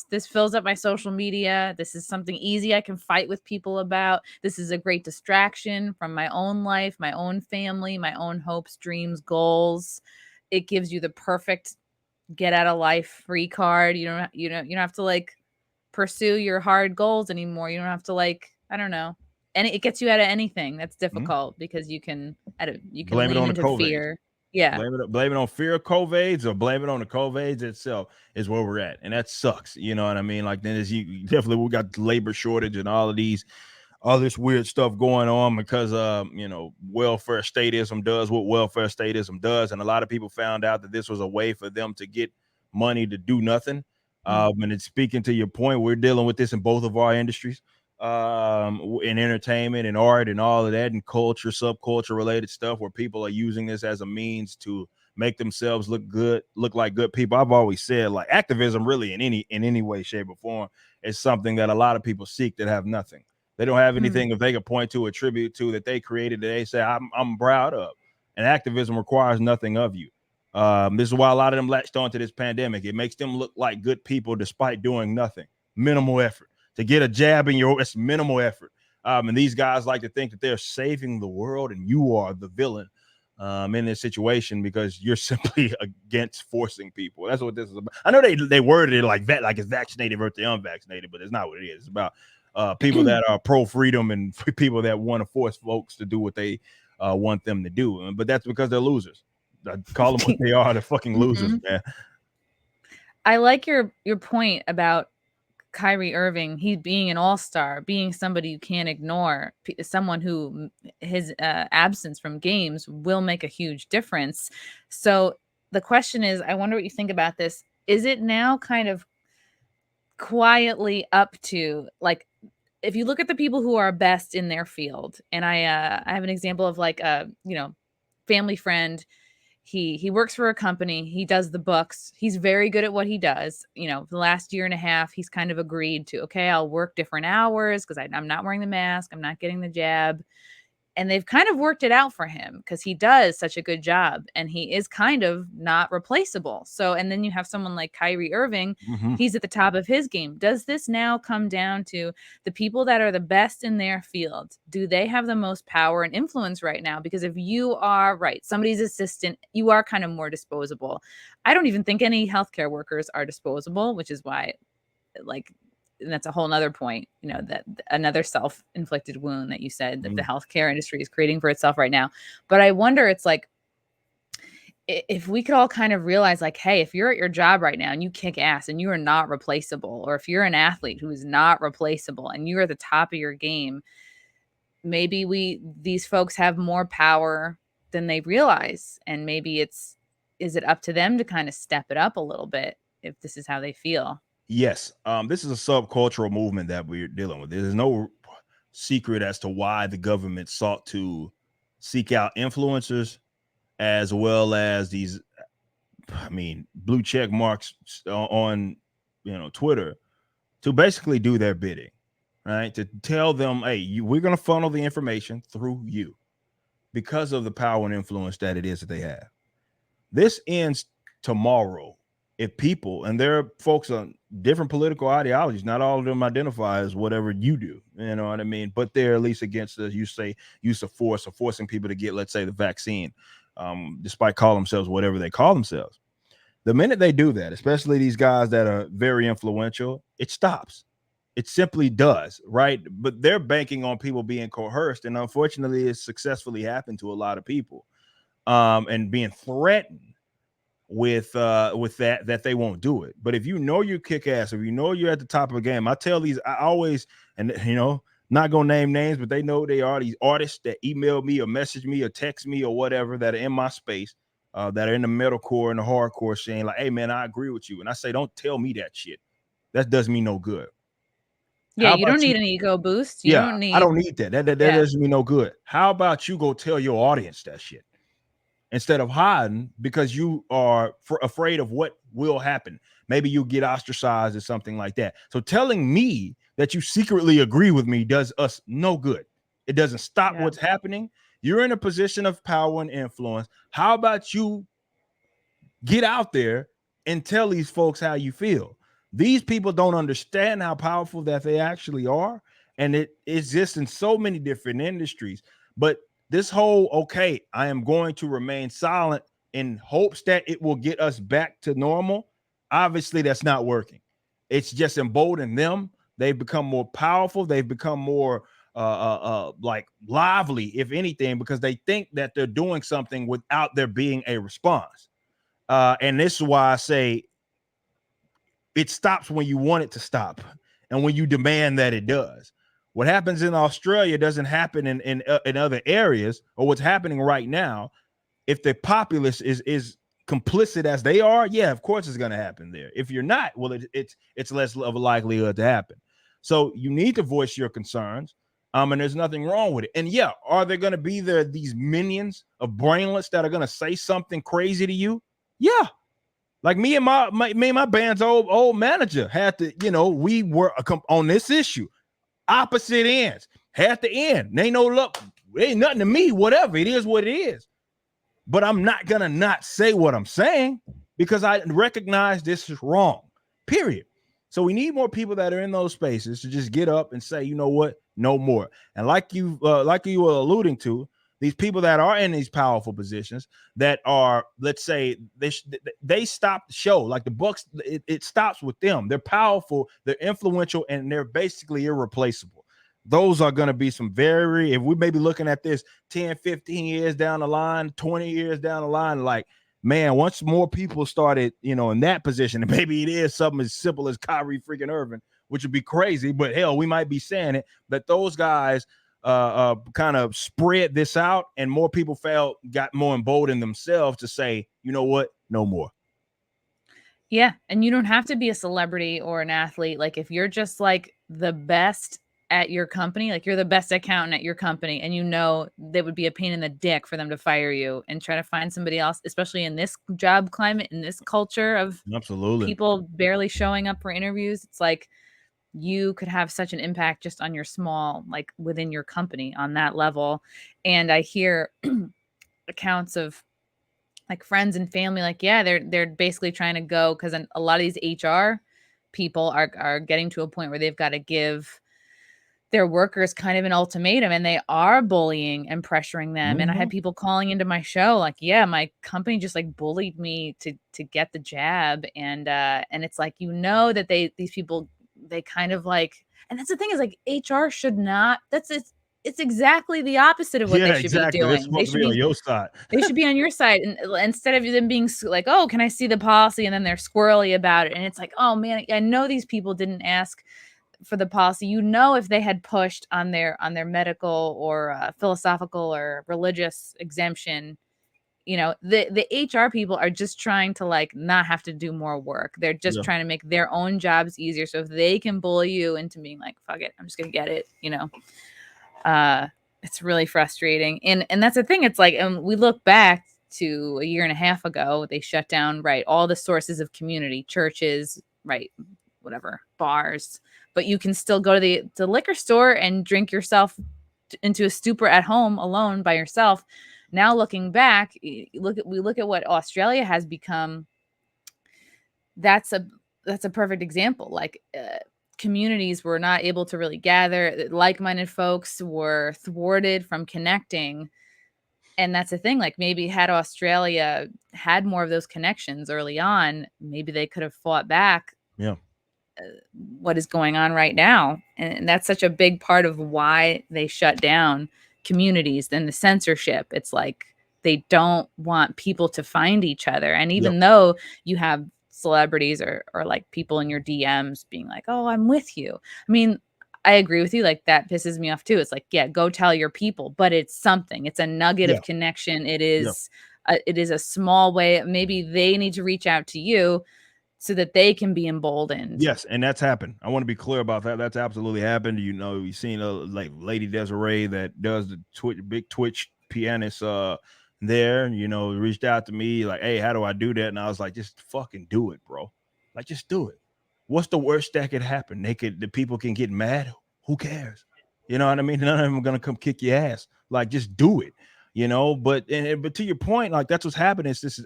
This fills up my social media. This is something easy I can fight with people about. This is a great distraction from my own life, my own family, my own hopes, dreams, goals. It gives you the perfect get out of life free card. You don't have to like pursue your hard goals anymore. You don't have to like, I don't know. And it gets you out of anything that's difficult because you can blame it on the COVID. Fear. Yeah. Blame it on fear of COVIDs, or blame it on the COVIDs itself is where we're at. And that sucks. You know what I mean? Like, then definitely we got labor shortage and all this weird stuff going on because welfare statism does what welfare statism does. And a lot of people found out that this was a way for them to get money to do nothing. And it's speaking to your point, we're dealing with this in both of our industries. in entertainment and art and all of that, and culture, subculture related stuff, where people are using this as a means to make themselves look good, look like good people. I've always said, like, activism really in any way, shape, or form is something that a lot of people seek that have nothing. They don't have anything if they can point to, attribute to, that they created, that they say I'm proud of. And activism requires nothing of you. This is why a lot of them latched onto this pandemic. It makes them look like good people despite doing nothing. Minimal effort. To get a jab in your, it's minimal effort. And these guys like to think that they're saving the world and you are the villain in this situation because you're simply against forcing people. That's what this is about. I know they worded it like that, like it's vaccinated versus unvaccinated, but it's not what it is. It's about people that are pro-freedom and people that want to force folks to do what they want them to do. But that's because they're losers. I call them what they are. They're fucking losers, man. I like your point about Kyrie Irving, he being an all-star, being somebody you can't ignore, someone who his absence from games will make a huge difference. So the question is, I wonder what you think about this. Is it now kind of quietly up to, like, if you look at the people who are best in their field, and I have an example of like a, family friend. He works for a company. He does the books. He's very good at what he does. For the last year and a half, he's kind of agreed to, okay, I'll work different hours because I'm not wearing the mask. I'm not getting the jab. And they've kind of worked it out for him because he does such a good job and he is kind of not replaceable. So, and then you have someone like Kyrie Irving, he's at the top of his game. Does this now come down to the people that are the best in their field? Do they have the most power and influence right now? Because if you are somebody's assistant, you are kind of more disposable. I don't even think any healthcare workers are disposable, which is why, and that's a whole nother point, that another self-inflicted wound that you said that the healthcare industry is creating for itself right now. But I wonder, it's like, if we could all kind of realize, like, hey, if you're at your job right now and you kick ass and you are not replaceable, or if you're an athlete who is not replaceable and you're at the top of your game, maybe these folks have more power than they realize. And maybe is it up to them to kind of step it up a little bit if this is how they feel? Yes. This is a subcultural movement that we're dealing with. There's no secret as to why the government sought to seek out influencers as well as these, blue check marks on, Twitter, to basically do their bidding, right? To tell them, hey, we're going to funnel the information through you because of the power and influence that it is that they have. This ends tomorrow. If people, and there are folks on different political ideologies, not all of them identify as whatever you do, you know what I mean? But they're at least against the use of force or forcing people to get, let's say, the vaccine, despite calling themselves whatever they call themselves. The minute they do that, especially these guys that are very influential, it stops. It simply does, right? But they're banking on people being coerced, and unfortunately, it's successfully happened to a lot of people, and being threatened with that they won't do it. But if you kick ass, if you're at the top of the game, I always, and not gonna name names, but they know they are these artists that email me or message me or text me or whatever, that are in my space, that are in the metalcore and the hardcore, saying like, hey man, I agree with you. And I say, don't tell me that shit. That does me no good. Yeah, you don't need an ego boost. I don't need that. That does me no good. How about you go tell your audience that shit instead of hiding because you are afraid of what will happen? Maybe you'll get ostracized or something like that. So telling me that you secretly agree with me does us no good. It doesn't stop what's happening. You're in a position of power and influence. How about you get out there and tell these folks how you feel? These people don't understand how powerful that they actually are. And it exists in so many different industries. But this whole, okay, I am going to remain silent in hopes that it will get us back to normal. Obviously, that's not working. It's just emboldened them. They've become more powerful. They've become more like lively, if anything, because they think that they're doing something without there being a response. And this is why I say it stops when you want it to stop and when you demand that it does. What happens in Australia doesn't happen in other areas, or what's happening right now. If the populace is complicit as they are, yeah, of course it's going to happen there. If you're not, well, it's less of a likelihood to happen. So you need to voice your concerns. And there's nothing wrong with it. And yeah, are there going to be these minions of brainlets that are going to say something crazy to you? Yeah. Like me and my band's old manager had to, we were on this issue, opposite ends, had to end. Ain't no luck, ain't nothing to me, whatever. It is what it is. But I'm not gonna not say what I'm saying because I recognize this is wrong. Period. So we need more people that are in those spaces to just get up and say, you know what, no more. And like you were alluding to, these people that are in these powerful positions that are, let's say, they stop the show. Like the Bucks, it stops with them. They're powerful, they're influential, and they're basically irreplaceable. Those are going to be some if we may be looking at this 10, 15 years down the line, 20 years down the line, like, man, once more people started, in that position, and maybe it is something as simple as Kyrie freaking Irving, which would be crazy, but hell, we might be saying it, that those guys kind of spread this out, and more people got more emboldened themselves to say, you know what, no more. Yeah, and you don't have to be a celebrity or an athlete. Like if you're just like the best at your company, like you're the best accountant at your company, and that would be a pain in the dick for them to fire you and try to find somebody else, especially in this job climate, in this culture of absolutely people barely showing up for interviews. It's like you could have such an impact just on your small, like within your company on that level. And I hear accounts of like friends and family, like, yeah, they're basically trying to go because a lot of these HR people are getting to a point where they've got to give their workers kind of an ultimatum, and they are bullying and pressuring them. And I had people calling into my show like, yeah, my company just like bullied me to get the jab. And it's like, that these people, they kind of like, and that's the thing is like HR should not, it's exactly the opposite of what they should be doing. They're supposed to be on your side. They should be on your side. And instead of them being like, oh, can I see the policy? And then they're squirrely about it. And it's like, oh man, I know these people didn't ask for the policy. If they had pushed on their medical or philosophical or religious exemption, the HR people are just trying to like not have to do more work. They're just trying to make their own jobs easier. So if they can bully you into being like, fuck it, I'm just gonna get it, it's really frustrating. And that's the thing. It's like, and we look back to a year and a half ago, they shut down, right, all the sources of community, churches, right, whatever, bars, but you can still go to the liquor store and drink yourself into a stupor at home alone by yourself. Now looking back, we look at what Australia has become. That's a perfect example. Like communities were not able to really gather. Like-minded folks were thwarted from connecting. And that's the thing, like maybe had Australia had more of those connections early on, maybe they could have fought back what is going on right now. And that's such a big part of why they shut down communities. Then the censorship, it's like they don't want people to find each other. And even though you have celebrities or like people in your DMs being like, oh, I'm with you. I mean, I agree with you. Like that pisses me off too. It's like, yeah, go tell your people, but it's something, it's a nugget of connection. It is, it is a small way. Maybe they need to reach out to you so that they can be emboldened. Yes, and that's happened. I want to be clear about that. That's absolutely happened. You've seen like Lady Desiree that does the big Twitch pianist there, reached out to me like, hey, how do I do that? And I was like, just fucking do it, bro. Like, just do it. What's the worst that could happen? The people can get mad. Who cares? You know what I mean? None of them are gonna come kick your ass. Like, just do it. But to your point, like that's what's happening. This is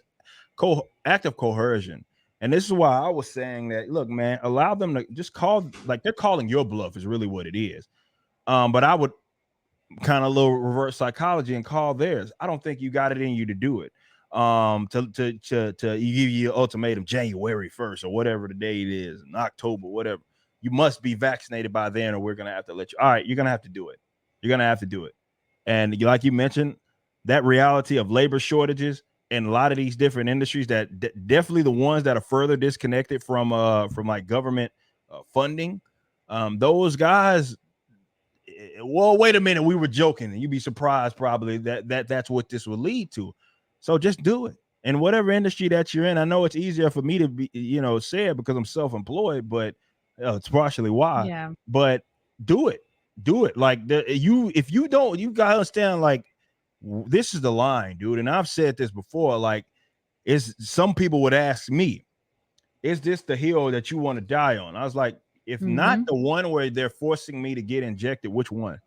active coercion. And this is why I was saying that, look, man, allow them to just call, like they're calling your bluff is really what it is. But I would kind of a little reverse psychology and call theirs. I don't think you got it in you to do it. To give you an ultimatum January 1st or whatever the date is, in October, whatever. You must be vaccinated by then, or we're gonna have to let you. All right, you're gonna have to do it. You're gonna have to do it. And like you mentioned, that reality of labor shortages in a lot of these different industries, that definitely the ones that are further disconnected from like government funding, those guys. Well, wait a minute, we were joking. You'd be surprised probably that's what this would lead to. So just do it. In whatever industry that you're in, I know it's easier for me to be, say it because I'm self-employed, but It's partially why. Yeah. But do it. Like if you don't, you gotta understand. Like this is the line, dude. And I've said this before. Like, some people would ask me, "Is this the hill that you want to die on?" I was like, if not the one where they're forcing me to get injected, which one?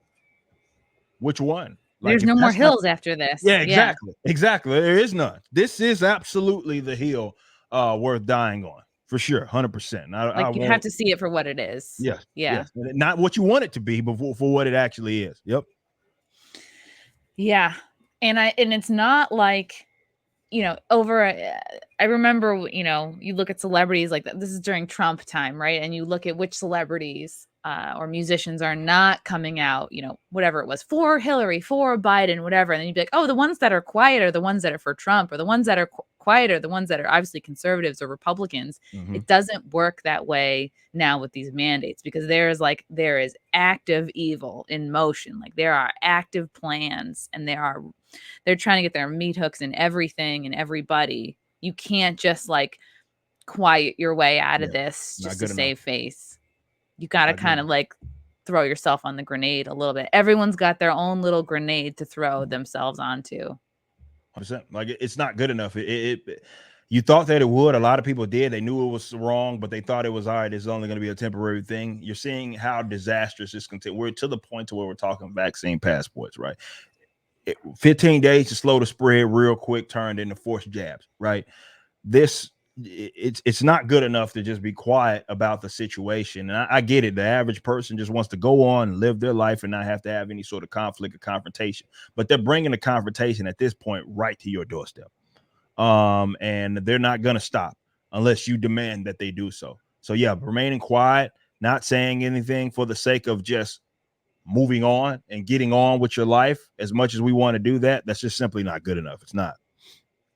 Which one? Like, There's if no more that's not, hills after this. yeah, exactly. There is none. This is absolutely the hill worth dying on, for sure, 100%. Like, I you have won't. to see it for what it is. Yes, Yeah. yes, not what you want it to be, but for what it actually is. Yep. Yeah. And it's not like, I remember, you look at celebrities like that. This is during Trump time, right? And you look at which celebrities or musicians are not coming out, whatever it was, for Hillary, for Biden, whatever. And then you'd be like, oh, the ones that are quiet are the ones that are for Trump, or the ones that are quiet are the ones that are obviously conservatives or Republicans. It doesn't work that way now with these mandates, because there is active evil in motion. Like, there are active plans, and they're trying to get their meat hooks in everything and everybody. You can't just like quiet your way out of this just to save face. You got to kind of like throw yourself on the grenade a little bit. Everyone's got their own little grenade to throw themselves onto. 100%. Like, it's not good enough. You thought that it would. A lot of people did. They knew it was wrong, but they thought it was all right. It's only going to be a temporary thing. You're seeing how disastrous this continues. We're to the point to where we're talking vaccine passports, right? 15 days to slow the spread real quick, turned into forced jabs, right? It's not good enough to just be quiet about the situation. And I get it. The average person just wants to go on and live their life and not have to have any sort of conflict or confrontation. But they're bringing the confrontation at this point right to your doorstep. And they're not going to stop unless you demand that they do so. So yeah, remaining quiet, not saying anything for the sake of just moving on and getting on with your life, as much as we want to do that, that's just simply not good enough. It's not.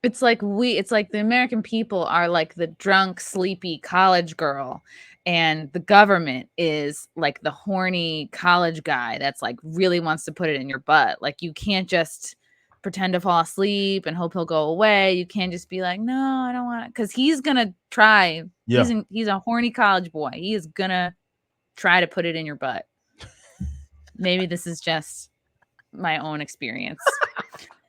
It's like the American people are like the drunk, sleepy college girl, and the government is like the horny college guy that's like really wants to put it in your butt. Like, you can't just pretend to fall asleep and hope he'll go away. You can't just be like, no, I don't want to, because he's gonna try. Yeah. He's a horny college boy. He is gonna try to put it in your butt. Maybe this is just my own experience.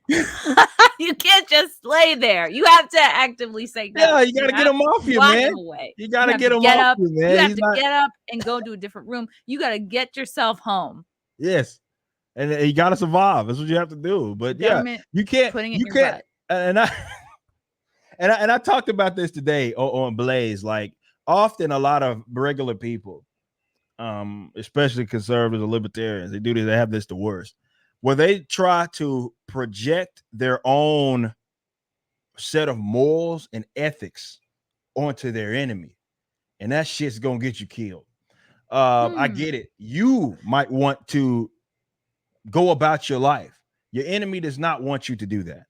You can't just lay there. You have to actively say no. Yeah, you got to get him off you, man. You got to get him off you, man. You have to get up and go to a different room. You got to get yourself home. Yes. And you got to survive. That's what you have to do. But yeah, you can't. You can't. And I talked about this today on Blaze. Like, often a lot of regular people, especially conservatives or libertarians, they do this. They have this the worst, where they try to project their own set of morals and ethics onto their enemy, and that shit's gonna get you killed. I get it. You might want to go about your life. Your enemy does not want you to do that,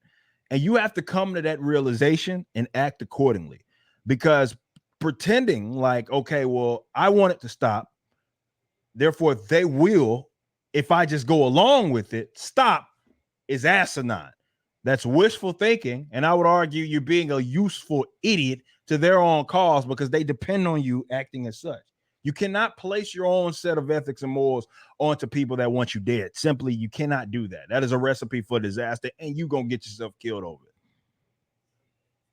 and you have to come to that realization and act accordingly. Because pretending like, okay, well, I want it to stop, therefore they will, if I just go along with it, stop, is asinine. That's wishful thinking. And I would argue you're being a useful idiot to their own cause, because they depend on you acting as such. You cannot place your own set of ethics and morals onto people that want you dead. Simply, you cannot do that. That is a recipe for disaster, and you're going to get yourself killed over it.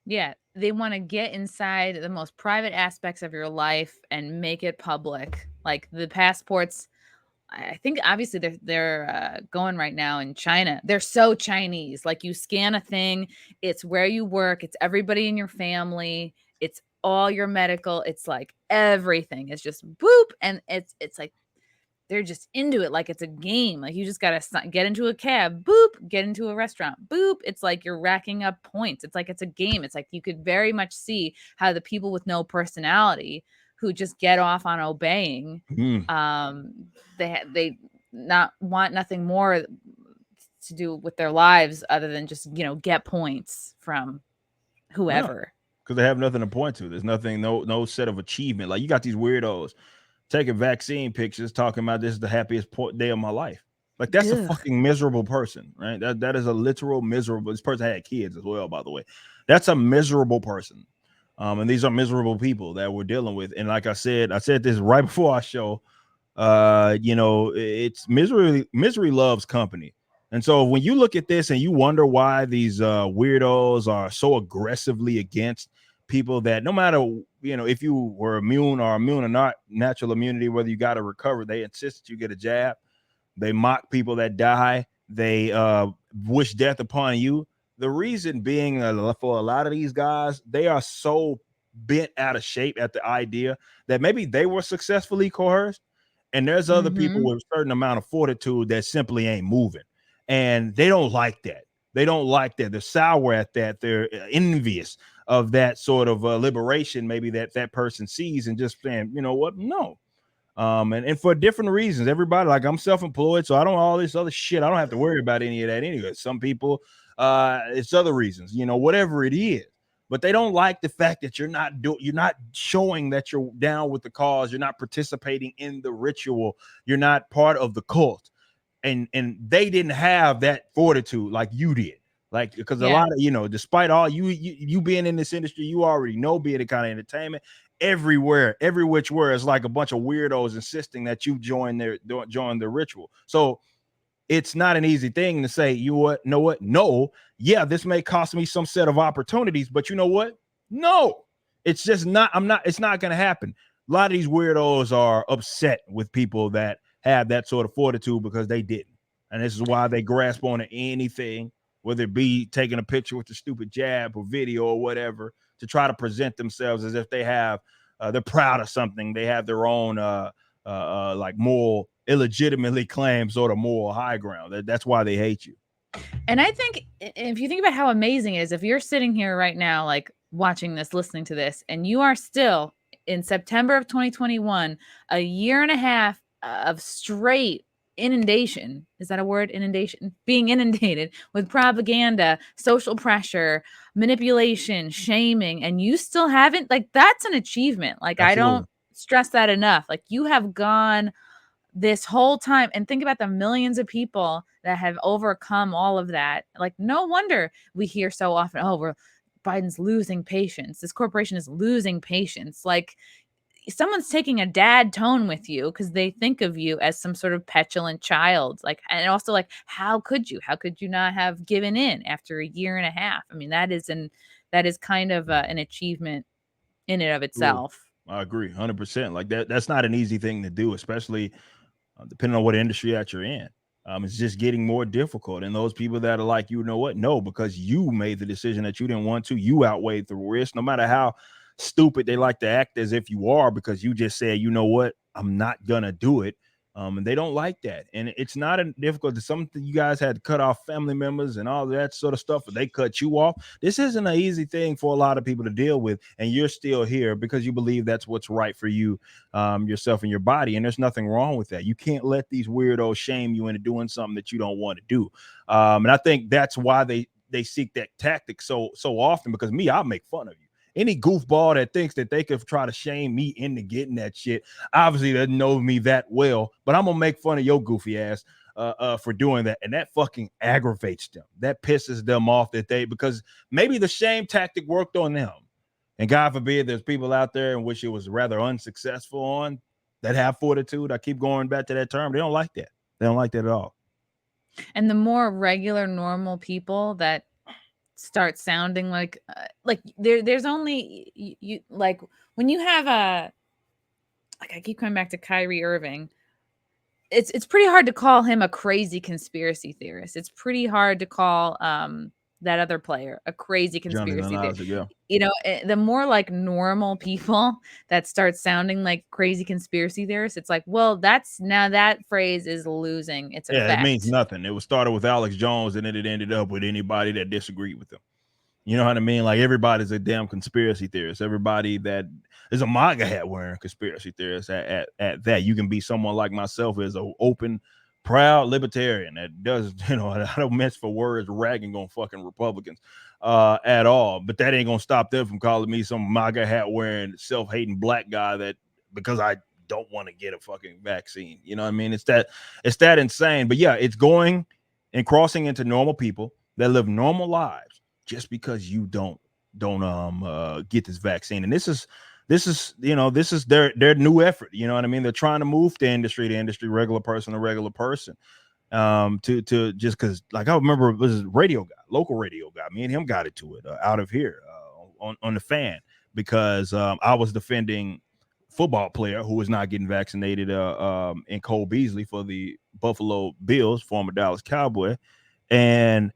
Yeah, they want to get inside the most private aspects of your life and make it public. Like the passports, I think obviously they're going right now in China. They're so Chinese. Like, you scan a thing, it's where you work, it's everybody in your family, it's all your medical, it's like everything is just boop, and it's like they're just into it like it's a game. Like, you just gotta get into a cab, boop, get into a restaurant, boop. It's like you're racking up points. It's like it's a game. It's like you could very much see how the people with no personality who just get off on obeying, they not want nothing more to do with their lives other than just, get points from whoever. Because they have nothing to point to. There's nothing, no set of achievement. Like, you got these weirdos taking vaccine pictures, talking about this is the happiest day of my life. Like, that's a fucking miserable person, right? That is a literal miserable. This person had kids as well, by the way. That's a miserable person. And these are miserable people that we're dealing with. And like I said this right before our show. It's misery loves company. And so when you look at this and you wonder why these weirdos are so aggressively against people, that no matter, if you were immune or not, natural immunity, whether you got to recover, they insist that you get a jab. They mock people that die. They wish death upon you. The reason being, for a lot of these guys, they are so bent out of shape at the idea that maybe they were successfully coerced, and there's other people with a certain amount of fortitude that simply ain't moving, and they don't like that. They don't like that. They're sour at that. They're envious of that sort of liberation, maybe that person sees, and just saying, you know what, no. And for different reasons. Everybody, like, I'm self-employed, so I don't all this other shit. I don't have to worry about any of that anyway. Some people, it's other reasons, whatever it is. But they don't like the fact that you're not showing that you're down with the cause. You're not participating in the ritual. You're not part of the cult. And they didn't have that fortitude like you did. Like, because a lot of, despite all you being in this industry, you already know, being the kind of entertainment, everywhere, every which way, it's like a bunch of weirdos insisting that you join the ritual. So it's not an easy thing to say, know what? No, yeah, this may cost me some set of opportunities, but you know what? No, it's just not. It's not going to happen. A lot of these weirdos are upset with people that have that sort of fortitude because they didn't. And this is why they grasp on to anything, whether it be taking a picture with the stupid jab or video or whatever, to try to present themselves as if they have, they're proud of something. They have their own, like, moral, illegitimately claimed sort of moral high ground. That's why they hate you. And I think if you think about how amazing it is, if you're sitting here right now, like watching this, listening to this, and you are still in September of 2021, a year and a half of straight inundation. Is that a word? Inundation? Being inundated with propaganda, social pressure, manipulation, shaming, and you still haven't, like, that's an achievement. Like, Absolutely. I don't stress that enough. Like, you have gone this whole time, and think about the millions of people that have overcome all of that. Like, no wonder we hear so often, oh, Biden's losing patience. This corporation is losing patience. Like, someone's taking a dad tone with you because they think of you as some sort of petulant child. Like, and also, like, how could you not have given in after a year and a half? I mean, that is kind of an achievement in and of itself. I agree 100%. Like, that's not an easy thing to do, especially depending on what industry that you're in. It's just getting more difficult. And those people that are like, you know what? No, because you made the decision that you didn't want to. You outweighed the risk, no matter how stupid they like to act as if you are, because you just said, you know what? I'm not going to do it. And they don't like that. And it's not difficult. Something you guys had to cut off family members and all that sort of stuff, but they cut you off. This isn't an easy thing for a lot of people to deal with. And you're still here because you believe that's what's right for you, yourself and your body. And there's nothing wrong with that. You can't let these weirdos shame you into doing something that you don't want to do. And I think that's why they seek that tactic so often, because I'll make fun of you. Any goofball that thinks that they could try to shame me into getting that shit obviously doesn't know me that well, but I'm gonna make fun of your goofy ass for doing that. And that fucking aggravates them. That pisses them off, because maybe the shame tactic worked on them. And God forbid there's people out there in which it was rather unsuccessful on, that have fortitude. I keep going back to that term. They don't like that. They don't like that at all. And the more regular, normal people that start sounding like there's only you like, when you have like, I keep coming back to Kyrie Irving. It's pretty hard to call him a crazy conspiracy theorist. It's pretty hard to call that other player a crazy conspiracy theorist. Yeah. The more like normal people that start sounding like crazy conspiracy theorists, it's like, well, that phrase is losing its Yeah, it means effect. nothing. It was started with Alex Jones, and then it ended up with anybody that disagreed with him. You know what I mean? Like, everybody's a damn conspiracy theorist. Everybody that is a MAGA hat wearing conspiracy theorist at that. You can be someone like myself, as an open, proud libertarian that does, I don't mess for words ragging on fucking Republicans at all. But that ain't gonna stop them from calling me some MAGA hat wearing, self-hating black guy that, because I don't want to get a fucking vaccine. You know what I mean? It's that insane. But yeah, it's going and crossing into normal people that live normal lives just because you don't. get this vaccine. And this is their new effort. You know what I mean? They're trying to move the industry to industry, regular person to regular person. To just because, like, I remember it was a radio guy, local radio guy. Me and him got into it out of here on the fan because I was defending football player who was not getting vaccinated in Cole Beasley for the Buffalo Bills, former Dallas Cowboy. And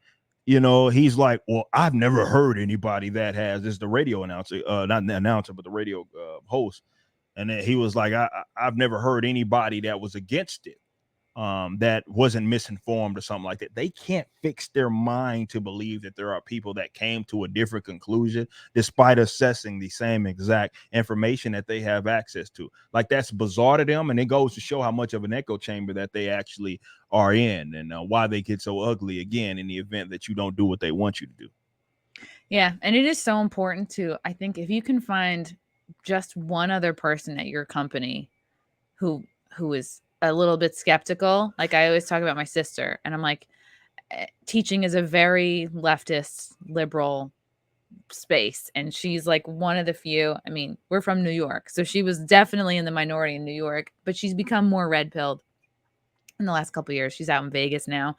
he's like, well, I've never heard anybody that has this, the radio announcer, not the announcer, but the radio host. And then he was like, I've never heard anybody that was against it, that wasn't misinformed or something like that. They can't fix their mind to believe that there are people that came to a different conclusion despite assessing the same exact information that they have access to. Like, that's bizarre to them, and it goes to show how much of an echo chamber that they actually are in, and why they get so ugly again in the event that you don't do what they want you to do. Yeah, and it is so important to, I think, if you can find just one other person at your company who is a little bit skeptical. Like, I always talk about my sister, and I'm like, teaching is a very leftist, liberal space, and she's like one of the few. I mean, we're from New York, so she was definitely in the minority in New York, but she's become more red-pilled in the last couple of years. She's out in Vegas now,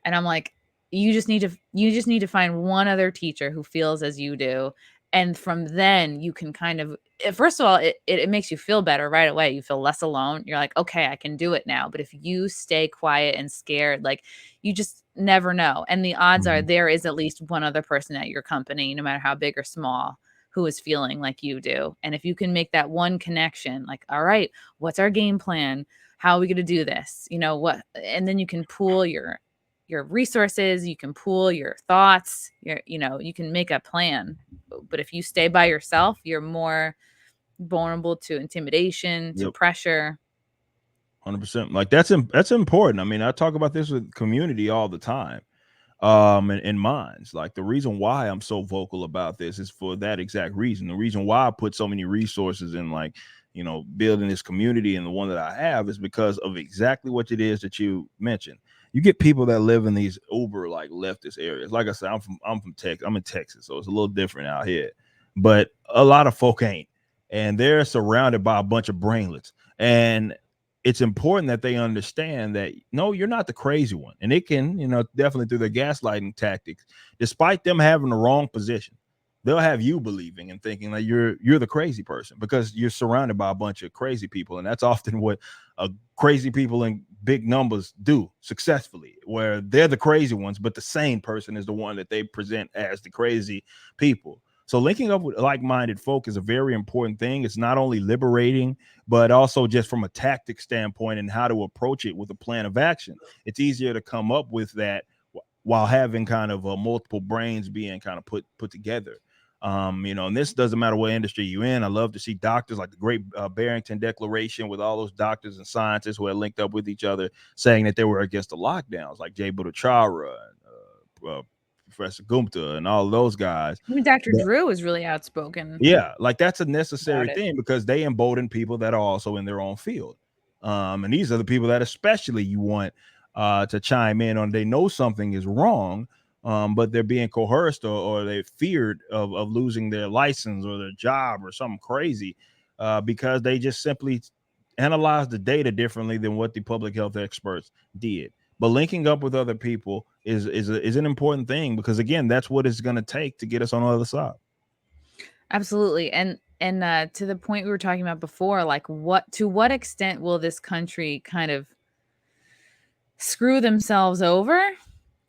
and I'm like, you just need to find one other teacher who feels as you do, and from then you can kind of, first of all, it makes you feel better right away. You feel less alone. You're like, okay, I can do it now. But if you stay quiet and scared, like, you just never know. And the odds are there is at least one other person at your company, no matter how big or small, who is feeling like you do. And if you can make that one connection, like, all right, what's our game plan? How are we going to do this? What? And then you can pool your resources, you can pool your thoughts, you can make a plan. But if you stay by yourself, you're more vulnerable to intimidation, to pressure. 100%. Like, that's important. I mean, I talk about this with community all the time. In minds, like, the reason why I'm so vocal about this is for that exact reason. The reason why I put so many resources in, like, building this community, and the one that I have, is because of exactly what it is that you mentioned. You get people that live in these uber, like, leftist areas. Like I said, I'm from Texas. I'm in Texas, so it's a little different out here. But a lot of folk ain't, and they're surrounded by a bunch of brainlets. And it's important that they understand that, no, you're not the crazy one. And it can, definitely through their gaslighting tactics, despite them having the wrong position, they'll have you believing and thinking that you're the crazy person because you're surrounded by a bunch of crazy people. And that's often what crazy people in big numbers do successfully, where they're the crazy ones, but the sane person is the one that they present as the crazy people. So linking up with like-minded folk is a very important thing. It's not only liberating, but also just from a tactic standpoint and how to approach it with a plan of action. It's easier to come up with that while having kind of multiple brains being kind of put together. And this doesn't matter what industry you're in. I love to see doctors, like the great Bennington Declaration, with all those doctors and scientists who had linked up with each other, saying that they were against the lockdowns, like Jay Bhattacharya and Professor Gupta and all of those guys. Even Dr. Drew is really outspoken. Yeah, like, that's a necessary thing because they embolden people that are also in their own field. And these are the people that especially you want to chime in on. They know something is wrong, but they're being coerced or they're feared of losing their license or their job or something crazy because they just simply analyze the data differently than what the public health experts did. But linking up with other people is an important thing because, again, that's what it's going to take to get us on the other side. Absolutely. And to the point we were talking about before, like, to what extent will this country kind of screw themselves over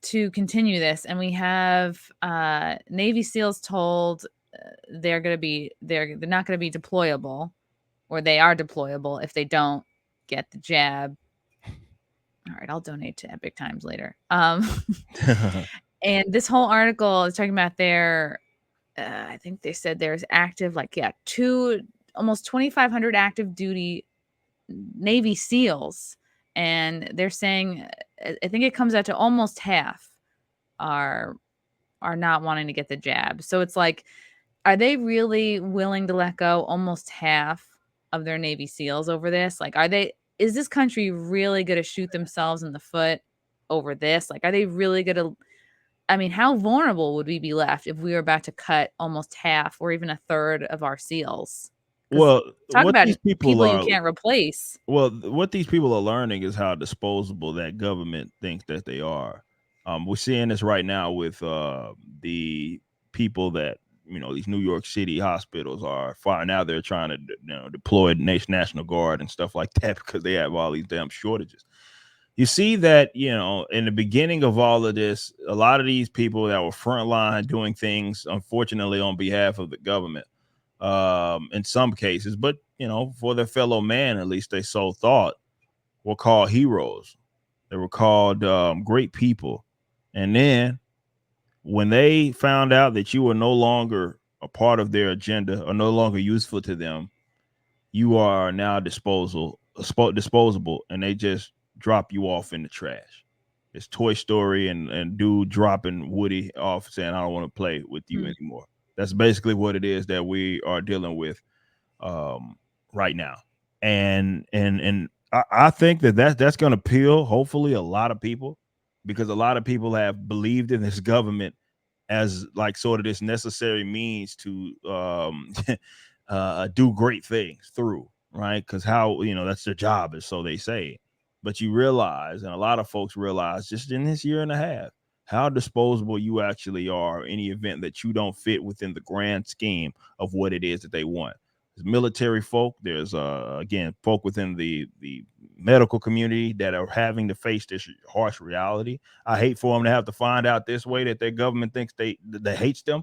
to continue this? And we have Navy SEALs told they're not going to be deployable, or they are deployable if they don't get the jab. All right, I'll donate to Epic Times later. And this whole article is talking about their I think they said there's active, almost 2,500 active duty Navy SEALs. And they're saying, I think it comes out to almost half are not wanting to get the jab. So it's like, are they really willing to let go almost half of their Navy SEALs over this? Like, is this country really going to shoot themselves in the foot over this? Like, are they really going to I mean, how vulnerable would we be left if we were about to cut almost half or even a third of our seals? Because Well, talk what about these people people you are can't replace. well, what these people are learning is how disposable that government thinks that they are. We're seeing this right now with the people that these New York City hospitals are fine now. They're trying to deploy the National Guard and stuff like that because they have all these damn shortages. You see that in the beginning of all of this, a lot of these people that were frontline doing things, unfortunately, on behalf of the government, in some cases, but for their fellow man, at least they so thought, were called heroes. They were called great people. And then when they found out that you were no longer a part of their agenda or no longer useful to them, you are now disposable, and they just drop you off in the trash. It's Toy Story and dude dropping Woody off saying, I don't want to play with you Hmm. anymore. That's basically what it is that we are dealing with right now. And I think that's going to appeal, hopefully, a lot of people, because a lot of people have believed in this government as like sort of this necessary means to do great things through, right? Because how that's their job, is so they say. But you realize, and a lot of folks realize, just in this year and a half, how disposable you actually are in any event that you don't fit within the grand scheme of what it is that they want. There's military folk. There's again folk within the medical community that are having to face this harsh reality. I hate for them to have to find out this way that their government thinks they hates them.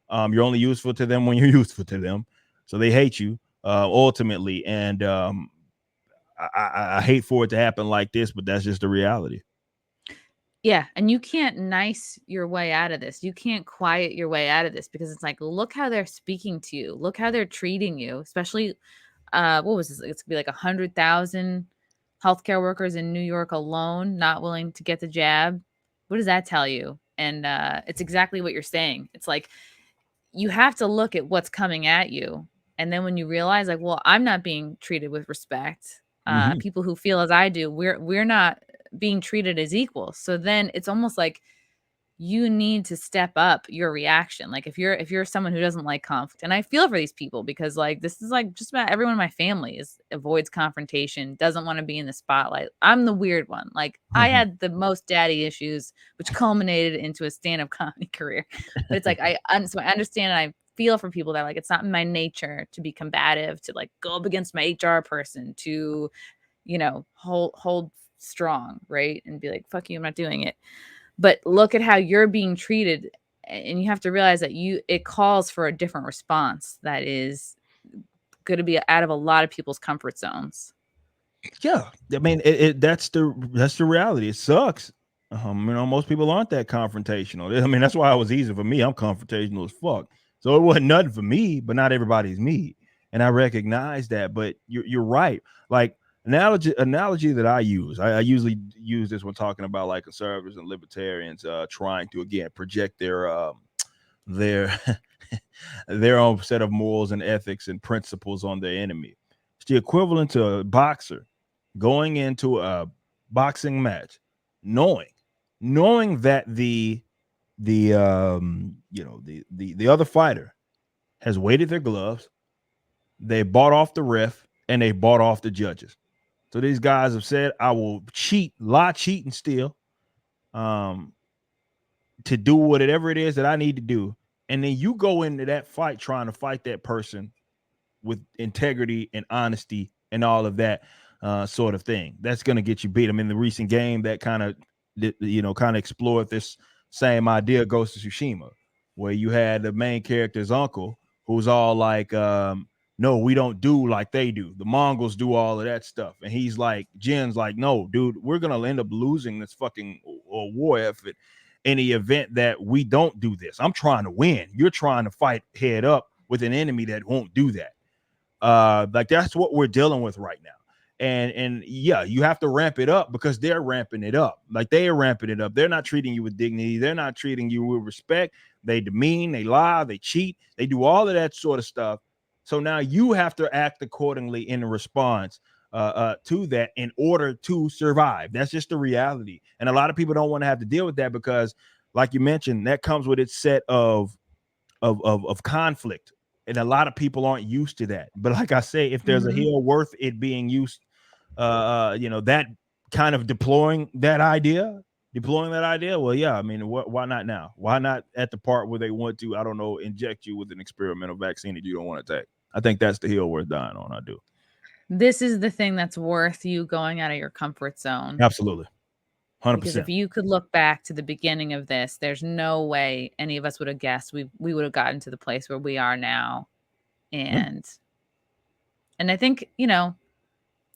You're only useful to them when you're useful to them, so they hate you ultimately. And I hate for it to happen like this, but that's just the reality. Yeah, and you can't nice your way out of this. You can't quiet your way out of this because it's like, look how they're speaking to you. Look how they're treating you. Especially, what was this? It's gonna be like 100,000 healthcare workers in New York alone not willing to get the jab. What does that tell you? And it's exactly what you're saying. It's like you have to look at what's coming at you, and then when you realize, like, well, I'm not being treated with respect. Mm-hmm. People who feel as I do, we're not being treated as equals. So then it's almost like you need to step up your reaction. Like if you're someone who doesn't like conflict, and I feel for these people because like this is like just about everyone in my family is avoids confrontation, doesn't want to be in the spotlight. I'm the weird one. Like I had the most daddy issues, which culminated into a stand-up comedy career. But it's like so I understand, and I feel for people that like it's not in my nature to be combative, to like go up against my HR person, to hold strong, right? And be like, fuck you, I'm not doing it. But look at how you're being treated, and you have to realize that it calls for a different response that is going to be out of a lot of people's comfort zones. Yeah, I mean, that's the reality. It sucks. Most people aren't that confrontational. I mean, that's why it was easy for me. I'm confrontational as fuck, so it wasn't nothing for me. But not everybody's me, and I recognize that. But you're right. Like analogy that I use, I usually use this when talking about like conservatives and libertarians trying to again project their their own set of morals and ethics and principles on their enemy. It's the equivalent to a boxer going into a boxing match, knowing that the other fighter has weighted their gloves, they bought off the ref, and they bought off the judges. So these guys have said, I will lie, cheat, and steal to do whatever it is that I need to do. And then you go into that fight trying to fight that person with integrity and honesty and all of that sort of thing. That's going to get you beat. I mean, the recent game that kind of explored this same idea, Ghost of Tsushima, where you had the main character's uncle who's all like, no, we don't do like they do. The Mongols do all of that stuff. And he's like, Jin's like, no, dude, we're going to end up losing this fucking war effort in the event that we don't do this. I'm trying to win. You're trying to fight head up with an enemy that won't do that. Like that's what we're dealing with right now. And yeah, you have to ramp it up because they're ramping it up. Like they are ramping it up. They're not treating you with dignity. They're not treating you with respect. They demean, they lie, they cheat, they do all of that sort of stuff. So now you have to act accordingly in response to that in order to survive. That's just the reality. And a lot of people don't want to have to deal with that because like you mentioned, that comes with its set of conflict, and a lot of people aren't used to that. But like I say, if there's a hill worth it being used, that kind of deploying that idea, well, yeah, I mean, why not now? Why not at the part where they want to, I don't know, inject you with an experimental vaccine that you don't want to take? I think that's the hill worth dying on. I do. This is the thing that's worth you going out of your comfort zone. Absolutely. 100%. Because if you could look back to the beginning of this, there's no way any of us would have guessed we would have gotten to the place where we are now. And I think, I don't know,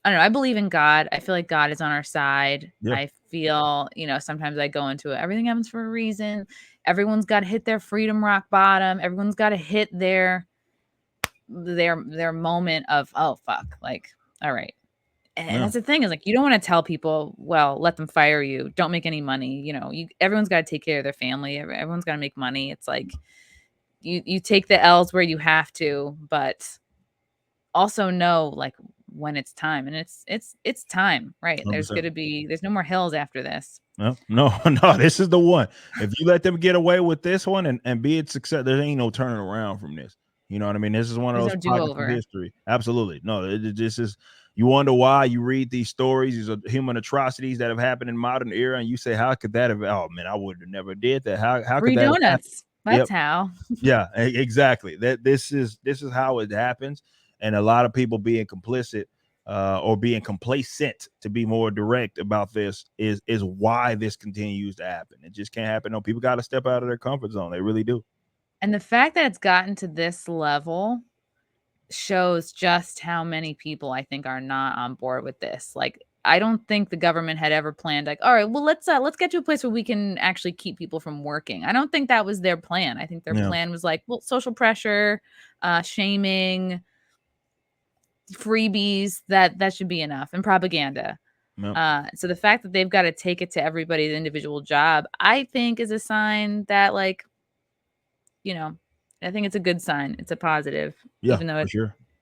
I believe in God. I feel like God is on our side. Yeah. I feel, sometimes I go into it. Everything happens for a reason. Everyone's got to hit their freedom rock bottom. Everyone's got to hit their moment of, oh, fuck. Like, all right. And that's the thing, is like, you don't want to tell people, well, let them fire you. Don't make any money. Everyone's got to take care of their family. Everyone's got to make money. It's like you take the L's where you have to, but also know like when it's time, and it's time, right? 100%. There's no more hills after this. No, this is the one. If you let them get away with this one and be a success, there ain't no turning around from this. You know what I mean? This is one of those pockets of history. Absolutely. No, this is, you wonder why you read these stories, these are human atrocities that have happened in modern era, and you say, how could that have, oh man, I would have never did that. How Free could that donuts. That's how. Yeah, exactly. This is how it happens. And a lot of people being complicit or being complacent, to be more direct about this, is why this continues to happen. It just can't happen. No, people got to step out of their comfort zone. They really do. And the fact that it's gotten to this level shows just how many people I think are not on board with this. Like, I don't think the government had ever planned like, all right, well, let's get to a place where we can actually keep people from working. I don't think that was their plan. I think their plan was like, well, social pressure, shaming, freebies, that should be enough, and propaganda. So the fact that they've got to take it to everybody's individual job, I think, is a sign that, like, I think it's a good sign. It's a positive, even though it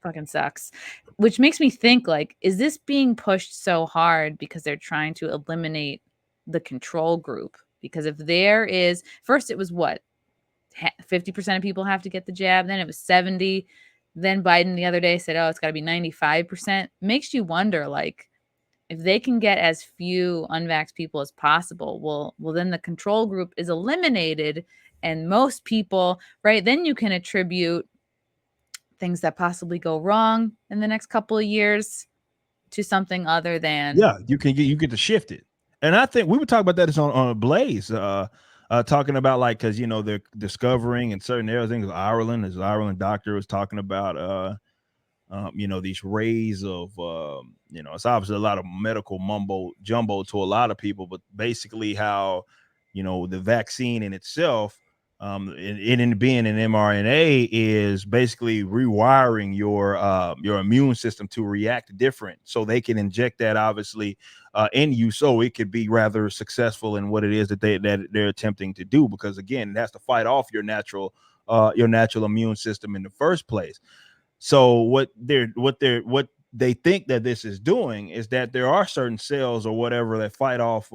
fucking sucks. Which makes me think, like, is this being pushed so hard because they're trying to eliminate the control group? Because if there is, first it was what, 50% of people have to get the jab, then it was 70%. Then Biden the other day said, oh, it's got to be 95%. Makes you wonder, like, if they can get as few unvaxxed people as possible, well, then the control group is eliminated, and most people, right, then you can attribute things that possibly go wrong in the next couple of years to something other than. Yeah, you get to shift it. And I think we were talking about that on Blaze, talking about, like, because they're discovering in certain areas. I think Ireland doctor was talking about these rays of it's obviously a lot of medical mumbo jumbo to a lot of people, but basically how the vaccine in itself, in being an mRNA, is basically rewiring your immune system to react different, so they can inject that obviously in you, so it could be rather successful in what it is that they're attempting to do, because again, it has to fight off your natural immune system in the first place. So what they think that this is doing is that there are certain cells or whatever that fight off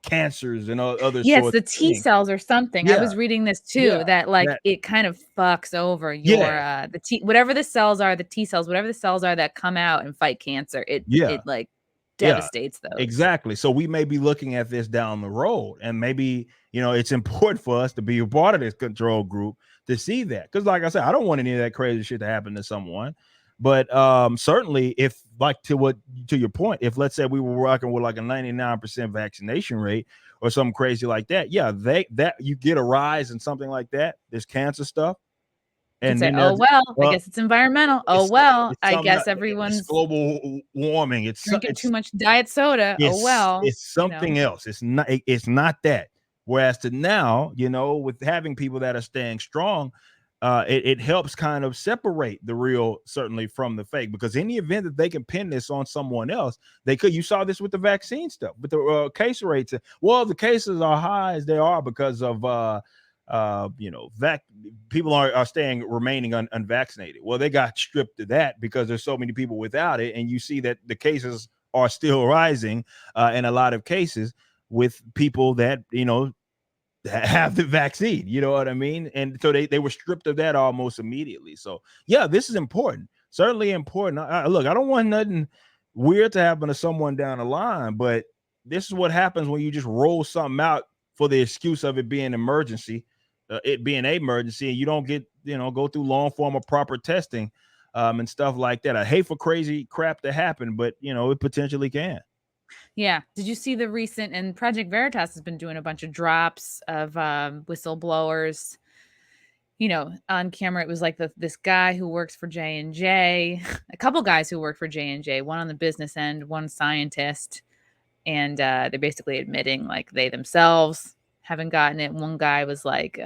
cancers and other it's the T cells or something. I was reading this too, that like it kind of fucks over your the T, whatever the cells are, the T cells, whatever the cells are that come out and fight cancer, it like devastates those. Exactly. So we may be looking at this down the road, and maybe it's important for us to be a part of this control group to see that, because like I said, I don't want any of that crazy shit to happen to someone. But certainly, if, like, to your point, if let's say we were rocking with like a 99% vaccination rate or something crazy like that, that you get a rise in something like that, this cancer stuff. And say, then I guess it's environmental. I guess everyone's global warming. It's drinking too much diet soda. It's something else. It's not that. Whereas to now, with having people that are staying strong, it helps kind of separate the real, certainly, from the fake, because in the event that they can pin this on someone else, they could. You saw this with the vaccine stuff, with the case rates. Well, the cases are high as they are because of people are remaining unvaccinated. Well, they got stripped of that because there's so many people without it, and you see that the cases are still rising in a lot of cases. with people that, have the vaccine, you know what I mean? And so they were stripped of that almost immediately. So yeah, this is important, certainly important. Look, I don't want nothing weird to happen to someone down the line, but this is what happens when you just roll something out for the excuse of it being an emergency, it being an emergency, and you don't get, go through long form of proper testing, and stuff like that. I hate for crazy crap to happen, but it potentially can. Yeah. Did you see the recent, and Project Veritas has been doing a bunch of drops of whistleblowers, on camera. It was like this guy who works for J&J, a couple guys who work for J&J, one on the business end, one scientist. And they're basically admitting like they themselves haven't gotten it. One guy was like,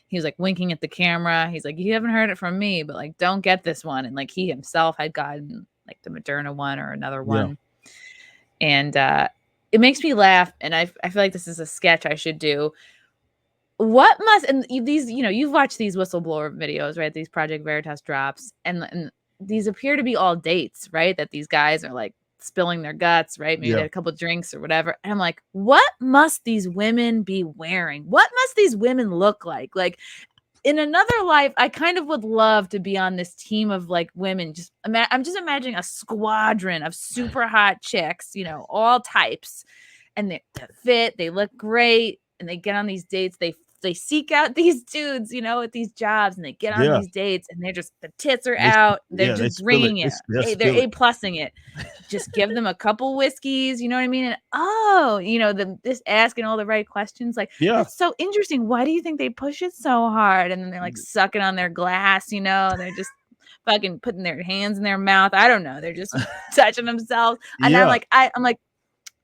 he was like winking at the camera. He's like, you haven't heard it from me, but like, don't get this one. And like he himself had gotten like the Moderna one or another Yeah. one. And it makes me laugh. And I feel like this is a sketch I should do. What must, and these, you've watched these whistleblower videos, right? These Project Veritas drops, and these appear to be all dates, right? That these guys are like spilling their guts, right? Maybe they had a couple of drinks or whatever. And I'm like, what must these women be wearing? What must these women look like? Like in another life, I kind of would love to be on this team of like women. I'm just imagining a squadron of super hot chicks, all types, and they're fit, they look great, and they get on these dates. They seek out these dudes, at these jobs, and they get on these dates, and they're just, the tits are out. They're just bringing it. They're A+ing it. Just give them a couple whiskeys, you know what I mean? And this asking all the right questions. Like, that's so interesting. Why do you think they push it so hard? And then they're like sucking on their glass, and they're just fucking putting their hands in their mouth. I don't know. They're just touching themselves. And I'm like,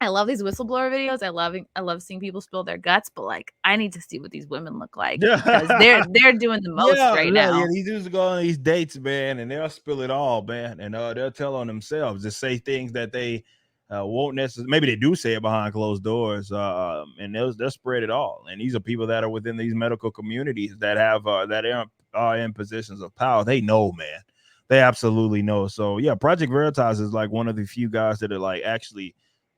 I love these whistleblower videos. I love seeing people spill their guts, but like I need to see what these women look like, because they're doing the most right now. Yeah, these dudes go on these dates, man, and they'll spill it all, man, and they'll tell on themselves to say things that they won't necessarily. Maybe they do say it behind closed doors, and they'll spread it all. And these are people that are within these medical communities that have that are in positions of power. They know, man. They absolutely know. So yeah, Project Veritas is like one of the few guys that are like actually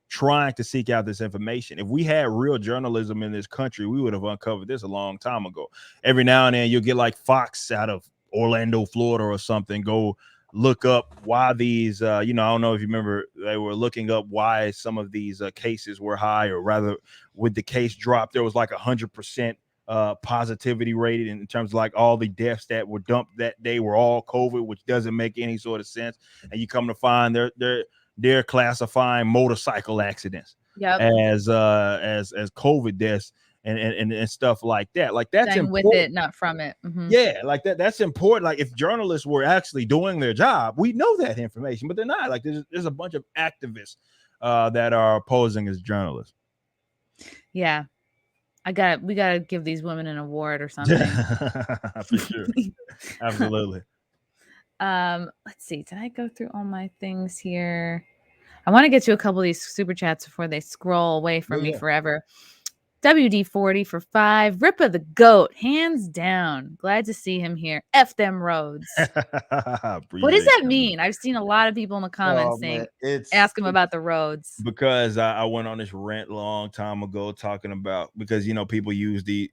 trying to seek out this information. If we had real journalism in this country, we would have uncovered this a long time ago. Every now and then you'll get like Fox out of Orlando, Florida or something, go look up why these, I don't know if you remember, they were looking up why some of these cases were high, or rather with the case drop, there was like 100% positivity rated in terms of like all the deaths that were dumped that day were all COVID, which doesn't make any sort of sense. And you come to find they're classifying motorcycle accidents as COVID deaths and stuff like that. Like that's important. With it, not from it. Mm-hmm. Yeah, like that's important. Like if journalists were actually doing their job, we know that information, but they're not. Like there's a bunch of activists that are posing as journalists. Yeah. We gotta give these women an award or something. For sure. Absolutely. Let's see. Did I go through all my things here? I want to get to a couple of these super chats before they scroll away from me forever. WD40 for 5. Rippa the goat, hands down. Glad to see him here. F them roads. What does that mean? I've seen a lot of people in the comments saying, ask him about the roads. Because I went on this rant a long time ago talking about, because people use the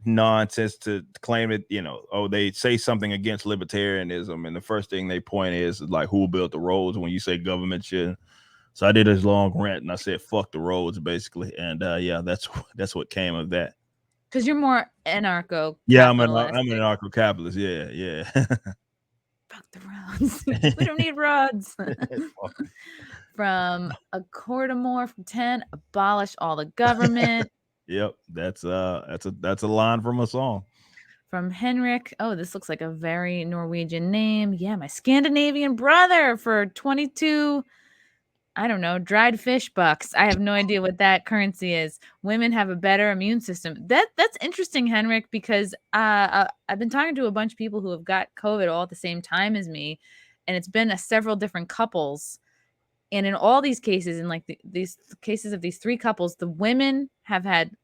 nonsense to claim that they say something against libertarianism, and the first thing they point is like, who built the roads, when you say government should. So I did this long rant and I said fuck the roads, basically. And that's what came of that. Because you're more anarcho. Yeah, I'm an anarcho-capitalist. Yeah. Fuck the roads. We don't need roads. From a Cordomore from 10, abolish all the government. Yep, that's a line from a song. From Henrik. Oh, this looks like a very Norwegian name. Yeah, my Scandinavian brother for 22. I don't know, dried fish bucks. I have no idea what that currency is. Women have a better immune system. That's interesting, Henrik, because I've been talking to a bunch of people who have got COVID all at the same time as me, and it's been several different couples. And in all these cases, in like these cases of these 3 couples, the women have had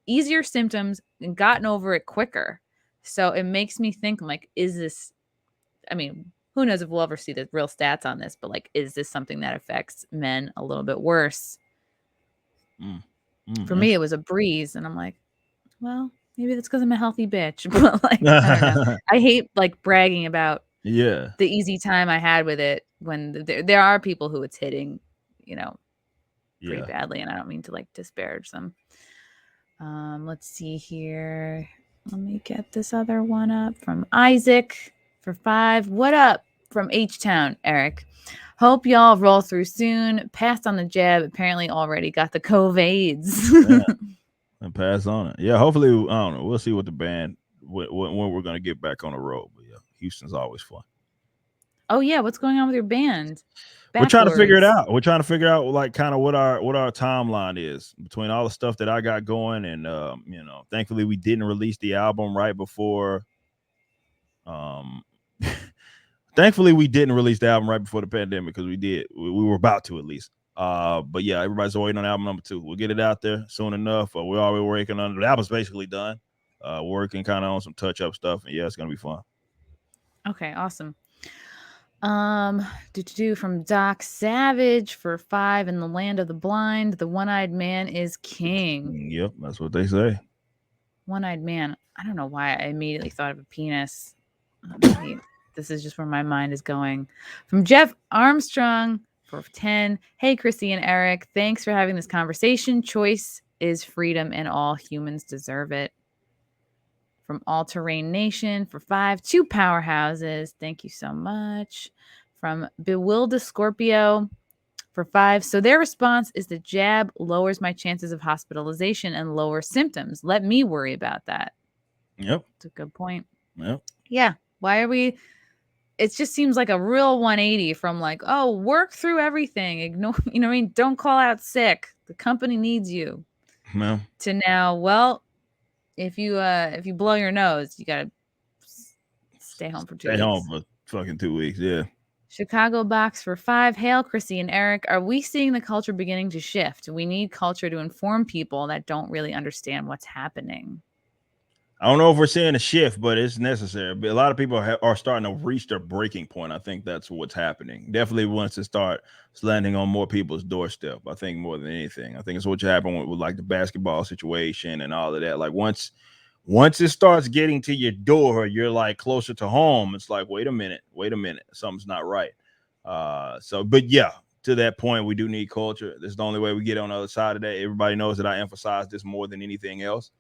easier symptoms and gotten over it quicker. So it makes me think, like, is this, I mean, who knows if we'll ever see the real stats on this, but like, is this something that affects men a little bit worse? For me, it was a breeze, and I'm like, well, maybe that's because I'm a healthy bitch. But like, I don't know. I hate like bragging about the easy time I had with it when there are people who it's hitting, pretty badly, and I don't mean to like disparage them. Let's see here. Let me get this other one up from Isaac for 5. What up from H-Town, Eric? Hope y'all roll through soon. Passed on the jab. Apparently already got the COVIDs. And pass on it. Yeah, hopefully, I don't know. We'll see what the band, when we're going to get back on the road. But yeah, Houston's always fun. Oh, yeah. What's going on with your band? We're trying to figure it out. We're trying to figure out like kind of what our timeline is between all the stuff that I got going, and thankfully we didn't release the album right before. Thankfully we didn't release the album right before the pandemic, because we were about to at least. But yeah, everybody's waiting on album number 2. We'll get it out there soon enough. We're already working on it. The album's basically done. Working kind of on some touch up stuff, and yeah, it's gonna be fun. Okay, awesome. From Doc Savage for 5. In the land of the blind, the one-eyed man is king. Yep, that's what they say. One-eyed man. I don't know why I immediately thought of a penis. Maybe this is just where my mind is going. From Jeff Armstrong for 10. Hey, Chrissy and Eric. Thanks for having this conversation. Choice is freedom, and all humans deserve it. From All Terrain Nation for 5. 2 powerhouses. Thank you so much. From Bewilda Scorpio for 5. So their response is the jab lowers my chances of hospitalization and lower symptoms. Let me worry about that. Yep. That's a good point. Yep. Yeah. Why are we? It just seems like a real 180 from like, oh, work through everything. Ignore, don't call out sick. The company needs you. No. To now, well, if you blow your nose, you gotta stay home for 2 weeks. Stay home for fucking 2 weeks, yeah. Chicago Box for 5. Hail, Chrissy and Eric. Are we seeing the culture beginning to shift? We need culture to inform people that don't really understand what's happening. I don't know if we're seeing a shift, but it's necessary. But a lot of people are starting to reach their breaking point. I think that's what's happening. Definitely once it starts landing on more people's doorstep. I think more than anything. I think it's what happened with like the basketball situation and all of that. Like once it starts getting to your door, you're like closer to home. It's like, wait a minute, something's not right. But yeah, to that point, we do need culture. This is the only way we get on the other side of that. Everybody knows that I emphasize this more than anything else.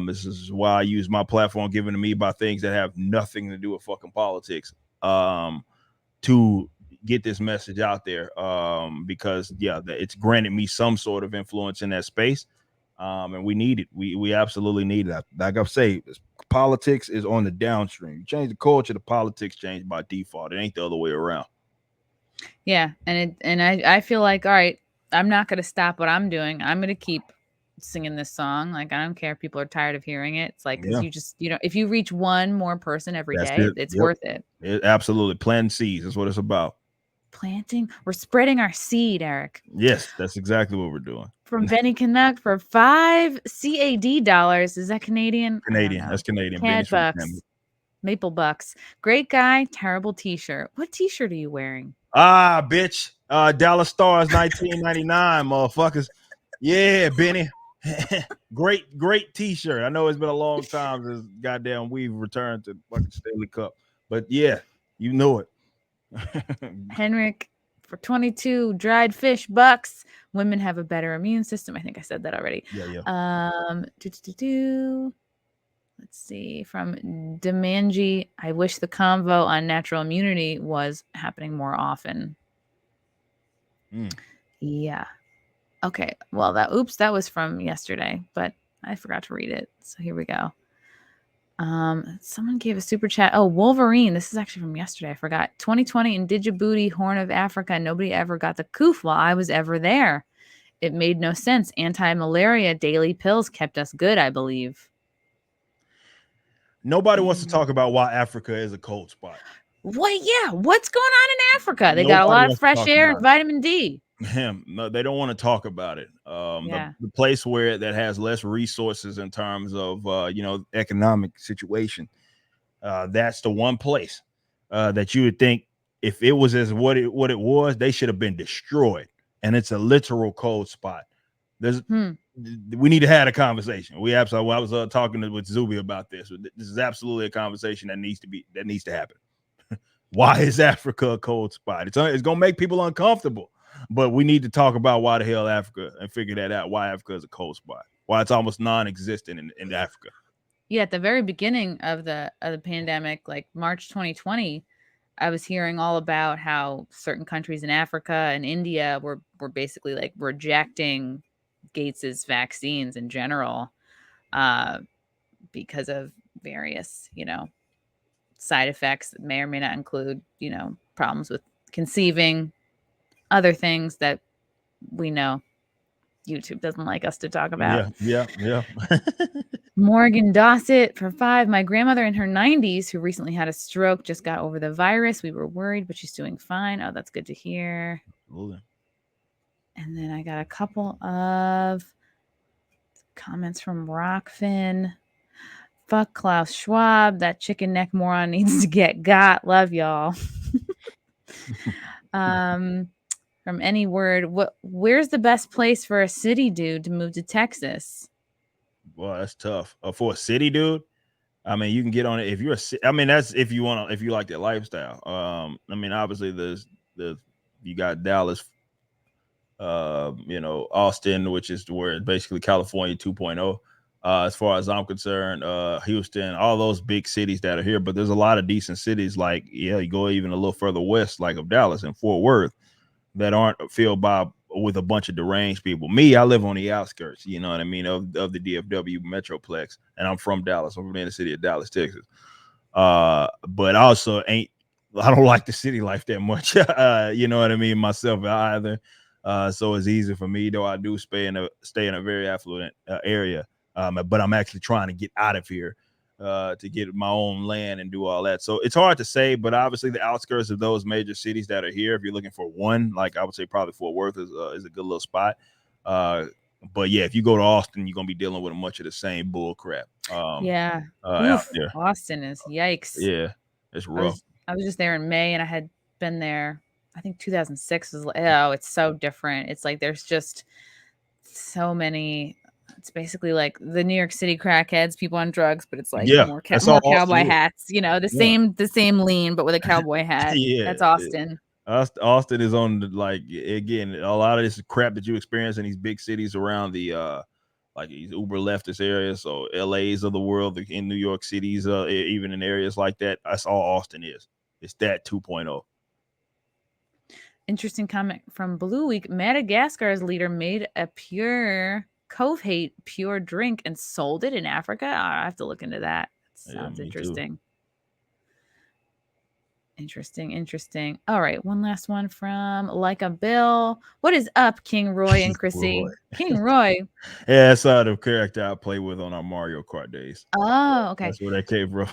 This is why I use my platform given to me by things that have nothing to do with fucking politics, to get this message out there. Because yeah, it's granted me some sort of influence in that space. And we need it. We absolutely need that. Like I say, politics is on the downstream. You change the culture, the politics change by default. It ain't the other way around. Yeah, and I feel like, all right, I'm not gonna stop what I'm doing. I'm gonna keep singing this song. Like, I don't care if people are tired of hearing it. It's like, because if you reach one more person every day, it's worth it. Absolutely. Planting seeds is what it's about. Planting, we're spreading our seed, Eric. Yes, that's exactly what we're doing. From Benny Canuck for 5 CAD dollars. Is that Canadian? That's Canadian. CAD bucks. Maple bucks. Great guy. Terrible t-shirt. What t-shirt are you wearing? Bitch. Dallas Stars 1999, motherfuckers. Yeah, Benny. great t-shirt. I know it's been a long time since goddamn we've returned to fucking Stanley Cup, but yeah, you know it. Henrik for 22 dried fish bucks. Women have a better immune system. I think I said that already. Yeah. Let's see, from Demanji. I wish the convo on natural immunity was happening more often. Yeah. Okay, well, that was from yesterday, but I forgot to read it. So here we go. Someone gave a super chat. Oh, Wolverine. This is actually from yesterday. I forgot. 2020 in Djibouti, Horn of Africa. Nobody ever got the coof while I was ever there. It made no sense. Anti-malaria daily pills kept us good, I believe. Nobody wants to talk about why Africa is a cold spot. What? Yeah. What's going on in Africa? They got a lot of fresh air and vitamin D. No, they don't want to talk about it. The place that has less resources in terms of economic situation. That's the one place that you would think if it was as what it was, they should have been destroyed. And it's a literal cold spot. There's we need to have a conversation. We absolutely. I was talking with Zuby about this. This is absolutely a conversation that needs to happen. Why is Africa a cold spot? It's gonna make people uncomfortable, but we need to talk about why the hell Africa and figure that out. Why Africa is a cold spot? Why it's almost non-existent in Africa. Yeah, at the very beginning of the pandemic, like March 2020, I was hearing all about how certain countries in Africa and India were basically like rejecting Gates's vaccines in general, because of various, side effects that may or may not include, problems with conceiving, other things that we know YouTube doesn't like us to talk about. Yeah. Morgan Dossett for 5. My grandmother in her 90s, who recently had a stroke, just got over the virus. We were worried, but she's doing fine. Oh, that's good to hear. Absolutely. And then I got a couple of comments from Rockfin. Fuck Klaus Schwab. That chicken neck moron needs to get got. Love y'all. From any word, where's the best place for a city dude to move to Texas? Well, that's tough. For a city dude, I mean, you can get on it if you're that's if you like that lifestyle. I mean, obviously you got Dallas, Austin, which is where basically California 2.0. As far as I'm concerned, Houston, all those big cities that are here, but there's a lot of decent cities like, you go even a little further west, like of Dallas and Fort Worth, that aren't filled with a bunch of deranged people. Me, I live on the outskirts, you know what I mean, of the DFW Metroplex, and I'm from Dallas. I'm from the city of Dallas, Texas. But also I don't like the city life that much, you know what I mean, myself either. So it's easy for me, though I do stay in a very affluent area. But I'm actually trying to get out of here to get my own land and do all that. So it's hard to say, but obviously the outskirts of those major cities that are here, if you're looking for one, like I would say probably Fort Worth is a good little spot. But yeah, if you go to Austin, you're going to be dealing with much of the same bull crap. Out there. Austin is yikes. Yeah, it's rough. I was just there in May, and I had been there, I think 2006 was, it's so different. It's like there's just so many. It's basically like the New York City crackheads, people on drugs, but it's like more cowboy hats, the same lean, but with a cowboy hat. Yeah, that's Austin. Austin is on again, a lot of this crap that you experience in these big cities around the like these uber leftist areas. So LA's of the world, in New York cities, even in areas like that, that's all Austin is. It's that 2.0. Interesting comment from Blue Week. Madagascar's leader made a pure Cove Hate pure drink and sold it in Africa. I have to look into that. Sounds interesting. Interesting. All right, one last one from Like a Bill. What is up, King Roy and Chrissy? King Roy. Yeah, that's the character I play with on our Mario Kart days. Oh, okay. That's where that came from.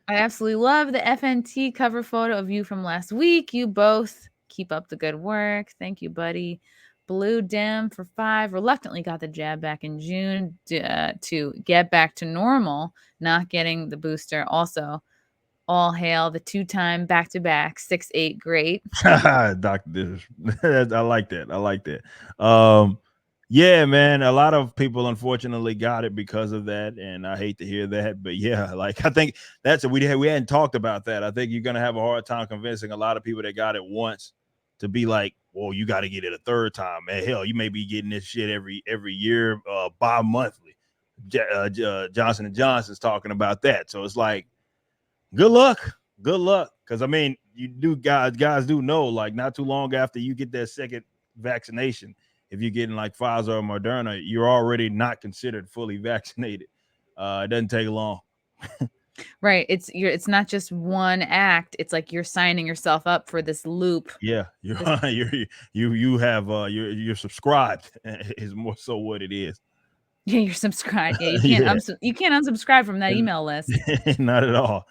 I absolutely love the FNT cover photo of you from last week. You both keep up the good work. Thank you, buddy. Blue Dim for 5. Reluctantly got the jab back in June to get back to normal, not getting the booster. Also, all hail the 2-time back-to-back 6'8" great. Dr. I like that. Yeah, man, a lot of people unfortunately got it because of that, and I hate to hear that, but yeah, like I think that's we hadn't talked about that. I think you're gonna have a hard time convincing a lot of people that got it once to be like, well, you got to get it a third time, man. Hell, you may be getting this shit every year, bi-monthly. Johnson & Johnson's talking about that, so it's like, good luck, because I mean, guys do know, like not too long after you get that second vaccination, if you're getting like Pfizer or Moderna, you're already not considered fully vaccinated. It doesn't take long. Right. It's not just one act. It's like you're signing yourself up for this loop. Yeah, you're subscribed is more so what it is. Yeah, you're subscribed. Yeah, you can't unsubscribe from that email list. Not at all.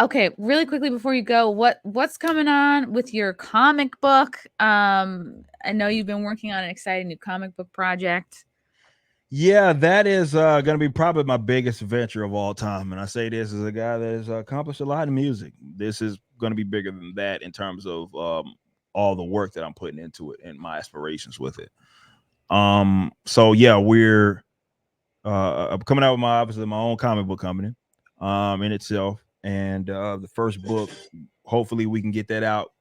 Okay, really quickly before you go, what's coming on with your comic book? I know you've been working on an exciting new comic book project. Yeah, that is going to be probably my biggest venture of all time. And I say this as a guy that has accomplished a lot in music. This is going to be bigger than that in terms of all the work that I'm putting into it and my aspirations with it. So yeah, we're I'm coming out with obviously my own comic book company in itself, and the first book, hopefully we can get that out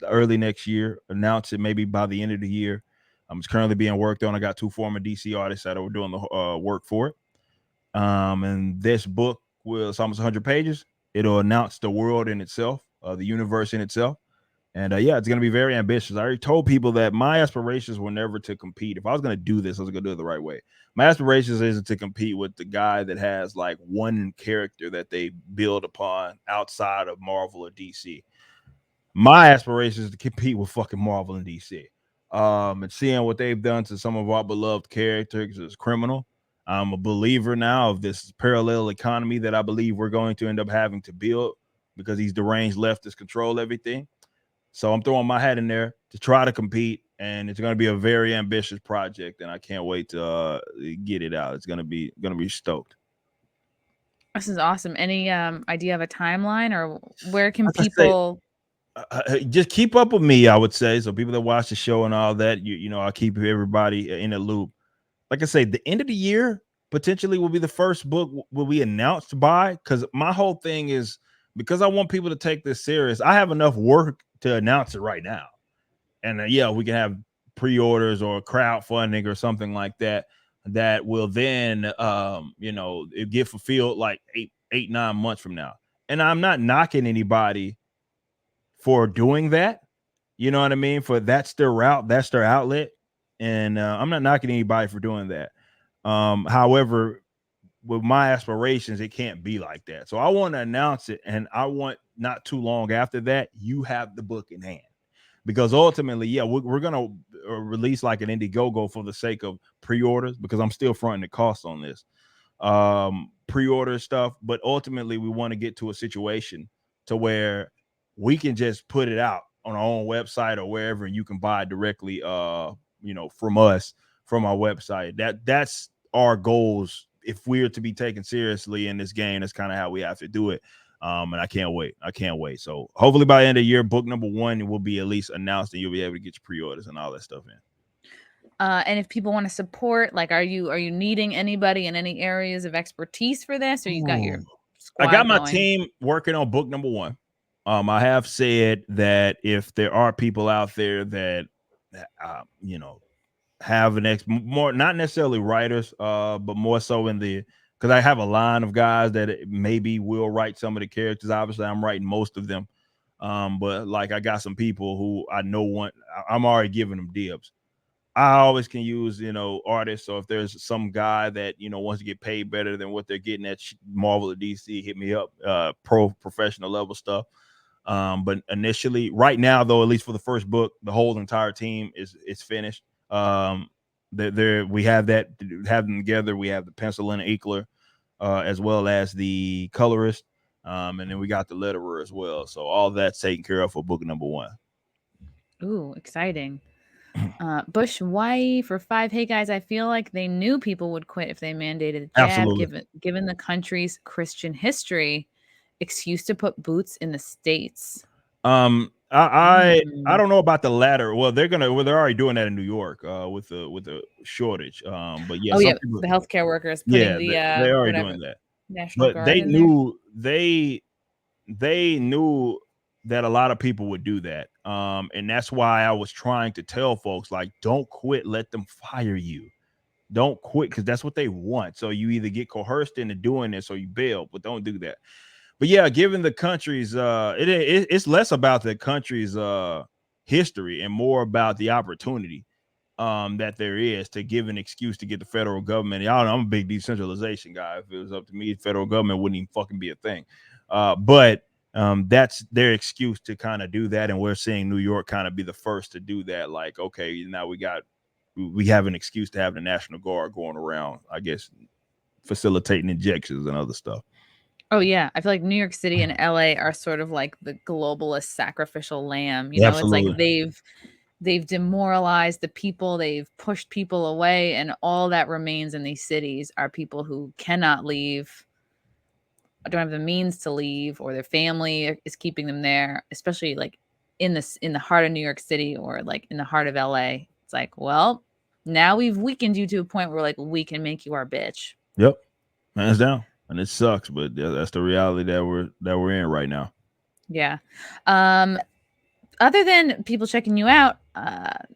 early next year, announce it maybe by the end of the year. It's currently being worked on. I got 2 former DC artists that are doing the work for it. And this book it's almost 100 pages. It'll announce the world in itself, the universe in itself. And yeah, it's going to be very ambitious. I already told people that my aspirations were never to compete. If I was going to do this, I was going to do it the right way. My aspirations isn't to compete with the guy that has like one character that they build upon outside of Marvel or DC. My aspirations is to compete with fucking Marvel and DC. And seeing what they've done to some of our beloved characters is criminal. I'm a believer now of this parallel economy that I believe we're going to end up having to build because these deranged leftists control everything. So I'm throwing my hat in there to try to compete, and it's going to be a very ambitious project, and I can't wait to get it out. It's going to be stoked. This is awesome. Any idea of a timeline, or where can Like I say, people just keep up with me, I would say. So people that watch the show and all that, you know, I'll keep everybody in a loop. Like I say, the end of the year potentially will be the first book will be announced by, because my whole thing is, because I want people to take this serious, I have enough work to announce it right now. And yeah, we can have pre-orders or crowdfunding or something like that will then you know, it get fulfilled like 9 months from now. And I'm not knocking anybody for doing that. You know what I mean? For that's their route, that's their outlet. And I'm not knocking anybody for doing that. However, with my aspirations, it can't be like that. So I want to announce it, and I want not too long after that, you have the book in hand. Because ultimately, yeah, we're gonna release like an Indiegogo for the sake of pre-orders, because I'm still fronting the cost on this pre-order stuff. But ultimately, we want to get to a situation to where we can just put it out on our own website or wherever, and you can buy it directly, you know, from us, from our website. That's our goals. If we're to be taken seriously in this game, that's kind of how we have to do it. And I can't wait. So hopefully by the end of the year, book number 1 will be at least announced, and you'll be able to get your pre-orders and all that stuff in. and if people want to support, like, are you needing anybody in any areas of expertise for this, or you got your I got squad my going? team working on book number 1. I have said that if there are people out there that you know, have an more, not necessarily writers, but more so in the, because I have a line of guys that maybe will write some of the characters. Obviously, I'm writing most of them, but like I got some people who I know I'm already giving them dibs. I always can use, you know, artists. So if there's some guy that, you know, wants to get paid better than what they're getting at Marvel or DC, hit me up. Professional level stuff. But initially, right now, though, at least for the first book, the whole entire team is finished. We have them together. We have the pencil and inkler, as well as the colorist, and then we got the letterer as well. So all that's taken care of for book number 1. Ooh, exciting. Bush White for 5. Hey guys, I feel like they knew people would quit if they mandated a jab, Absolutely. given the country's Christian history. Excuse to put boots in the States. I don't know about the latter. Well, they're already doing that in New York, with the shortage. But yeah, Oh some yeah, people, the healthcare workers putting yeah, the they're already whatever doing that. National But Guard in there. They knew that a lot of people would do that. And that's why I was trying to tell folks, like, don't quit, let them fire you. Don't quit, because that's what they want. So you either get coerced into doing this or you bail, but don't do that. But yeah, given the country's it's less about the country's history and more about the opportunity that there is to give an excuse to get the federal government. Y'all know I'm a big decentralization guy. If it was up to me, the federal government wouldn't even fucking be a thing. But that's their excuse to kind of do that, and we're seeing New York kind of be the first to do that. Like, okay, now we have an excuse to have the National Guard going around, I guess, facilitating injections and other stuff. Oh yeah, I feel like New York City and LA are sort of like the globalist sacrificial lamb. You know, it's like Absolutely. they've demoralized the people, they've pushed people away, and all that remains in these cities are people who cannot leave, don't have the means to leave, or their family is keeping them there, especially like in the heart of New York City or like in the heart of LA. It's like, well, now we've weakened you to a point where like we can make you our bitch. Yep, hands down, and it sucks, but that's the reality that we're in right now. Yeah. Other than people checking you out,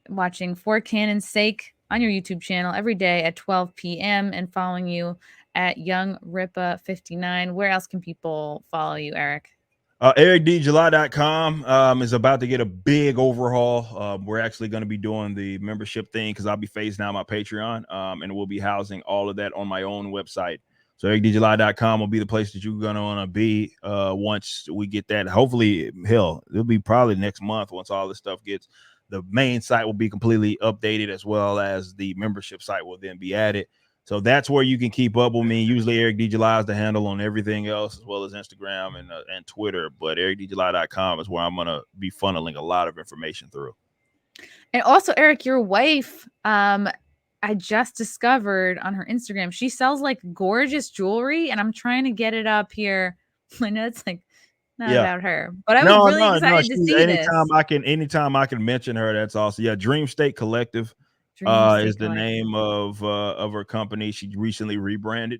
watching For Canon's Sake on your YouTube channel every day at 12 p.m. and following you at YoungRippa59, where else can people follow you, Eric? EricDJuly.com is about to get a big overhaul. We're actually going to be doing the membership thing because I'll be phasing out my Patreon, and we'll be housing all of that on my own website. So EricDJuly.com will be the place that you're going to want to be once we get that. Hopefully, hell, it'll be probably next month once all this stuff gets. The main site will be completely updated, as well as the membership site will then be added. So that's where you can keep up with me. Usually Eric D. July is the handle on everything else, as well as Instagram and Twitter. But EricDJuly.com is where I'm going to be funneling a lot of information through. And also, Eric, your wife, I just discovered on her Instagram, she sells like gorgeous jewelry, and I'm trying to get it up here. I know it's like not about her, but I was really excited to see anytime I can mention her, that's awesome. Yeah, Dream State Collective is the name of her company. She recently rebranded,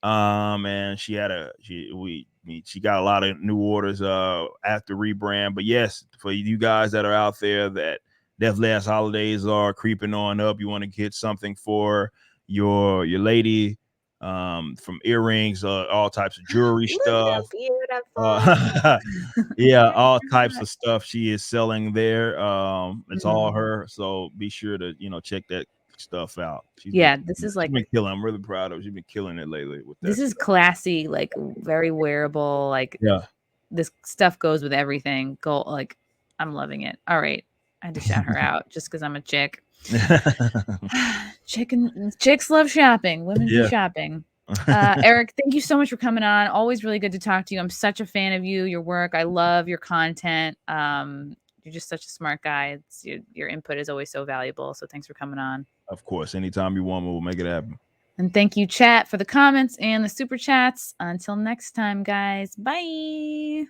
and she got a lot of new orders after rebrand. But yes, for you guys that are out there that definitely as holidays are creeping on up, you want to get something for your lady, from earrings, all types of jewelry stuff. Yeah, all types of stuff she is selling there. It's all her, so be sure to check that stuff out. She's been killing. I'm really proud of her. She's been killing it lately with that. This is classy, like very wearable, like this stuff goes with everything. I'm loving it. All right, I had to shout her out just because I'm a chick. Chicks love shopping. Women do shopping. Eric, thank you so much for coming on. Always really good to talk to you. I'm such a fan of you, your work. I love your content. You're just such a smart guy. Your input is always so valuable. So thanks for coming on. Of course, anytime you want, we'll make it happen. And thank you, chat, for the comments and the super chats. Until next time, guys. Bye.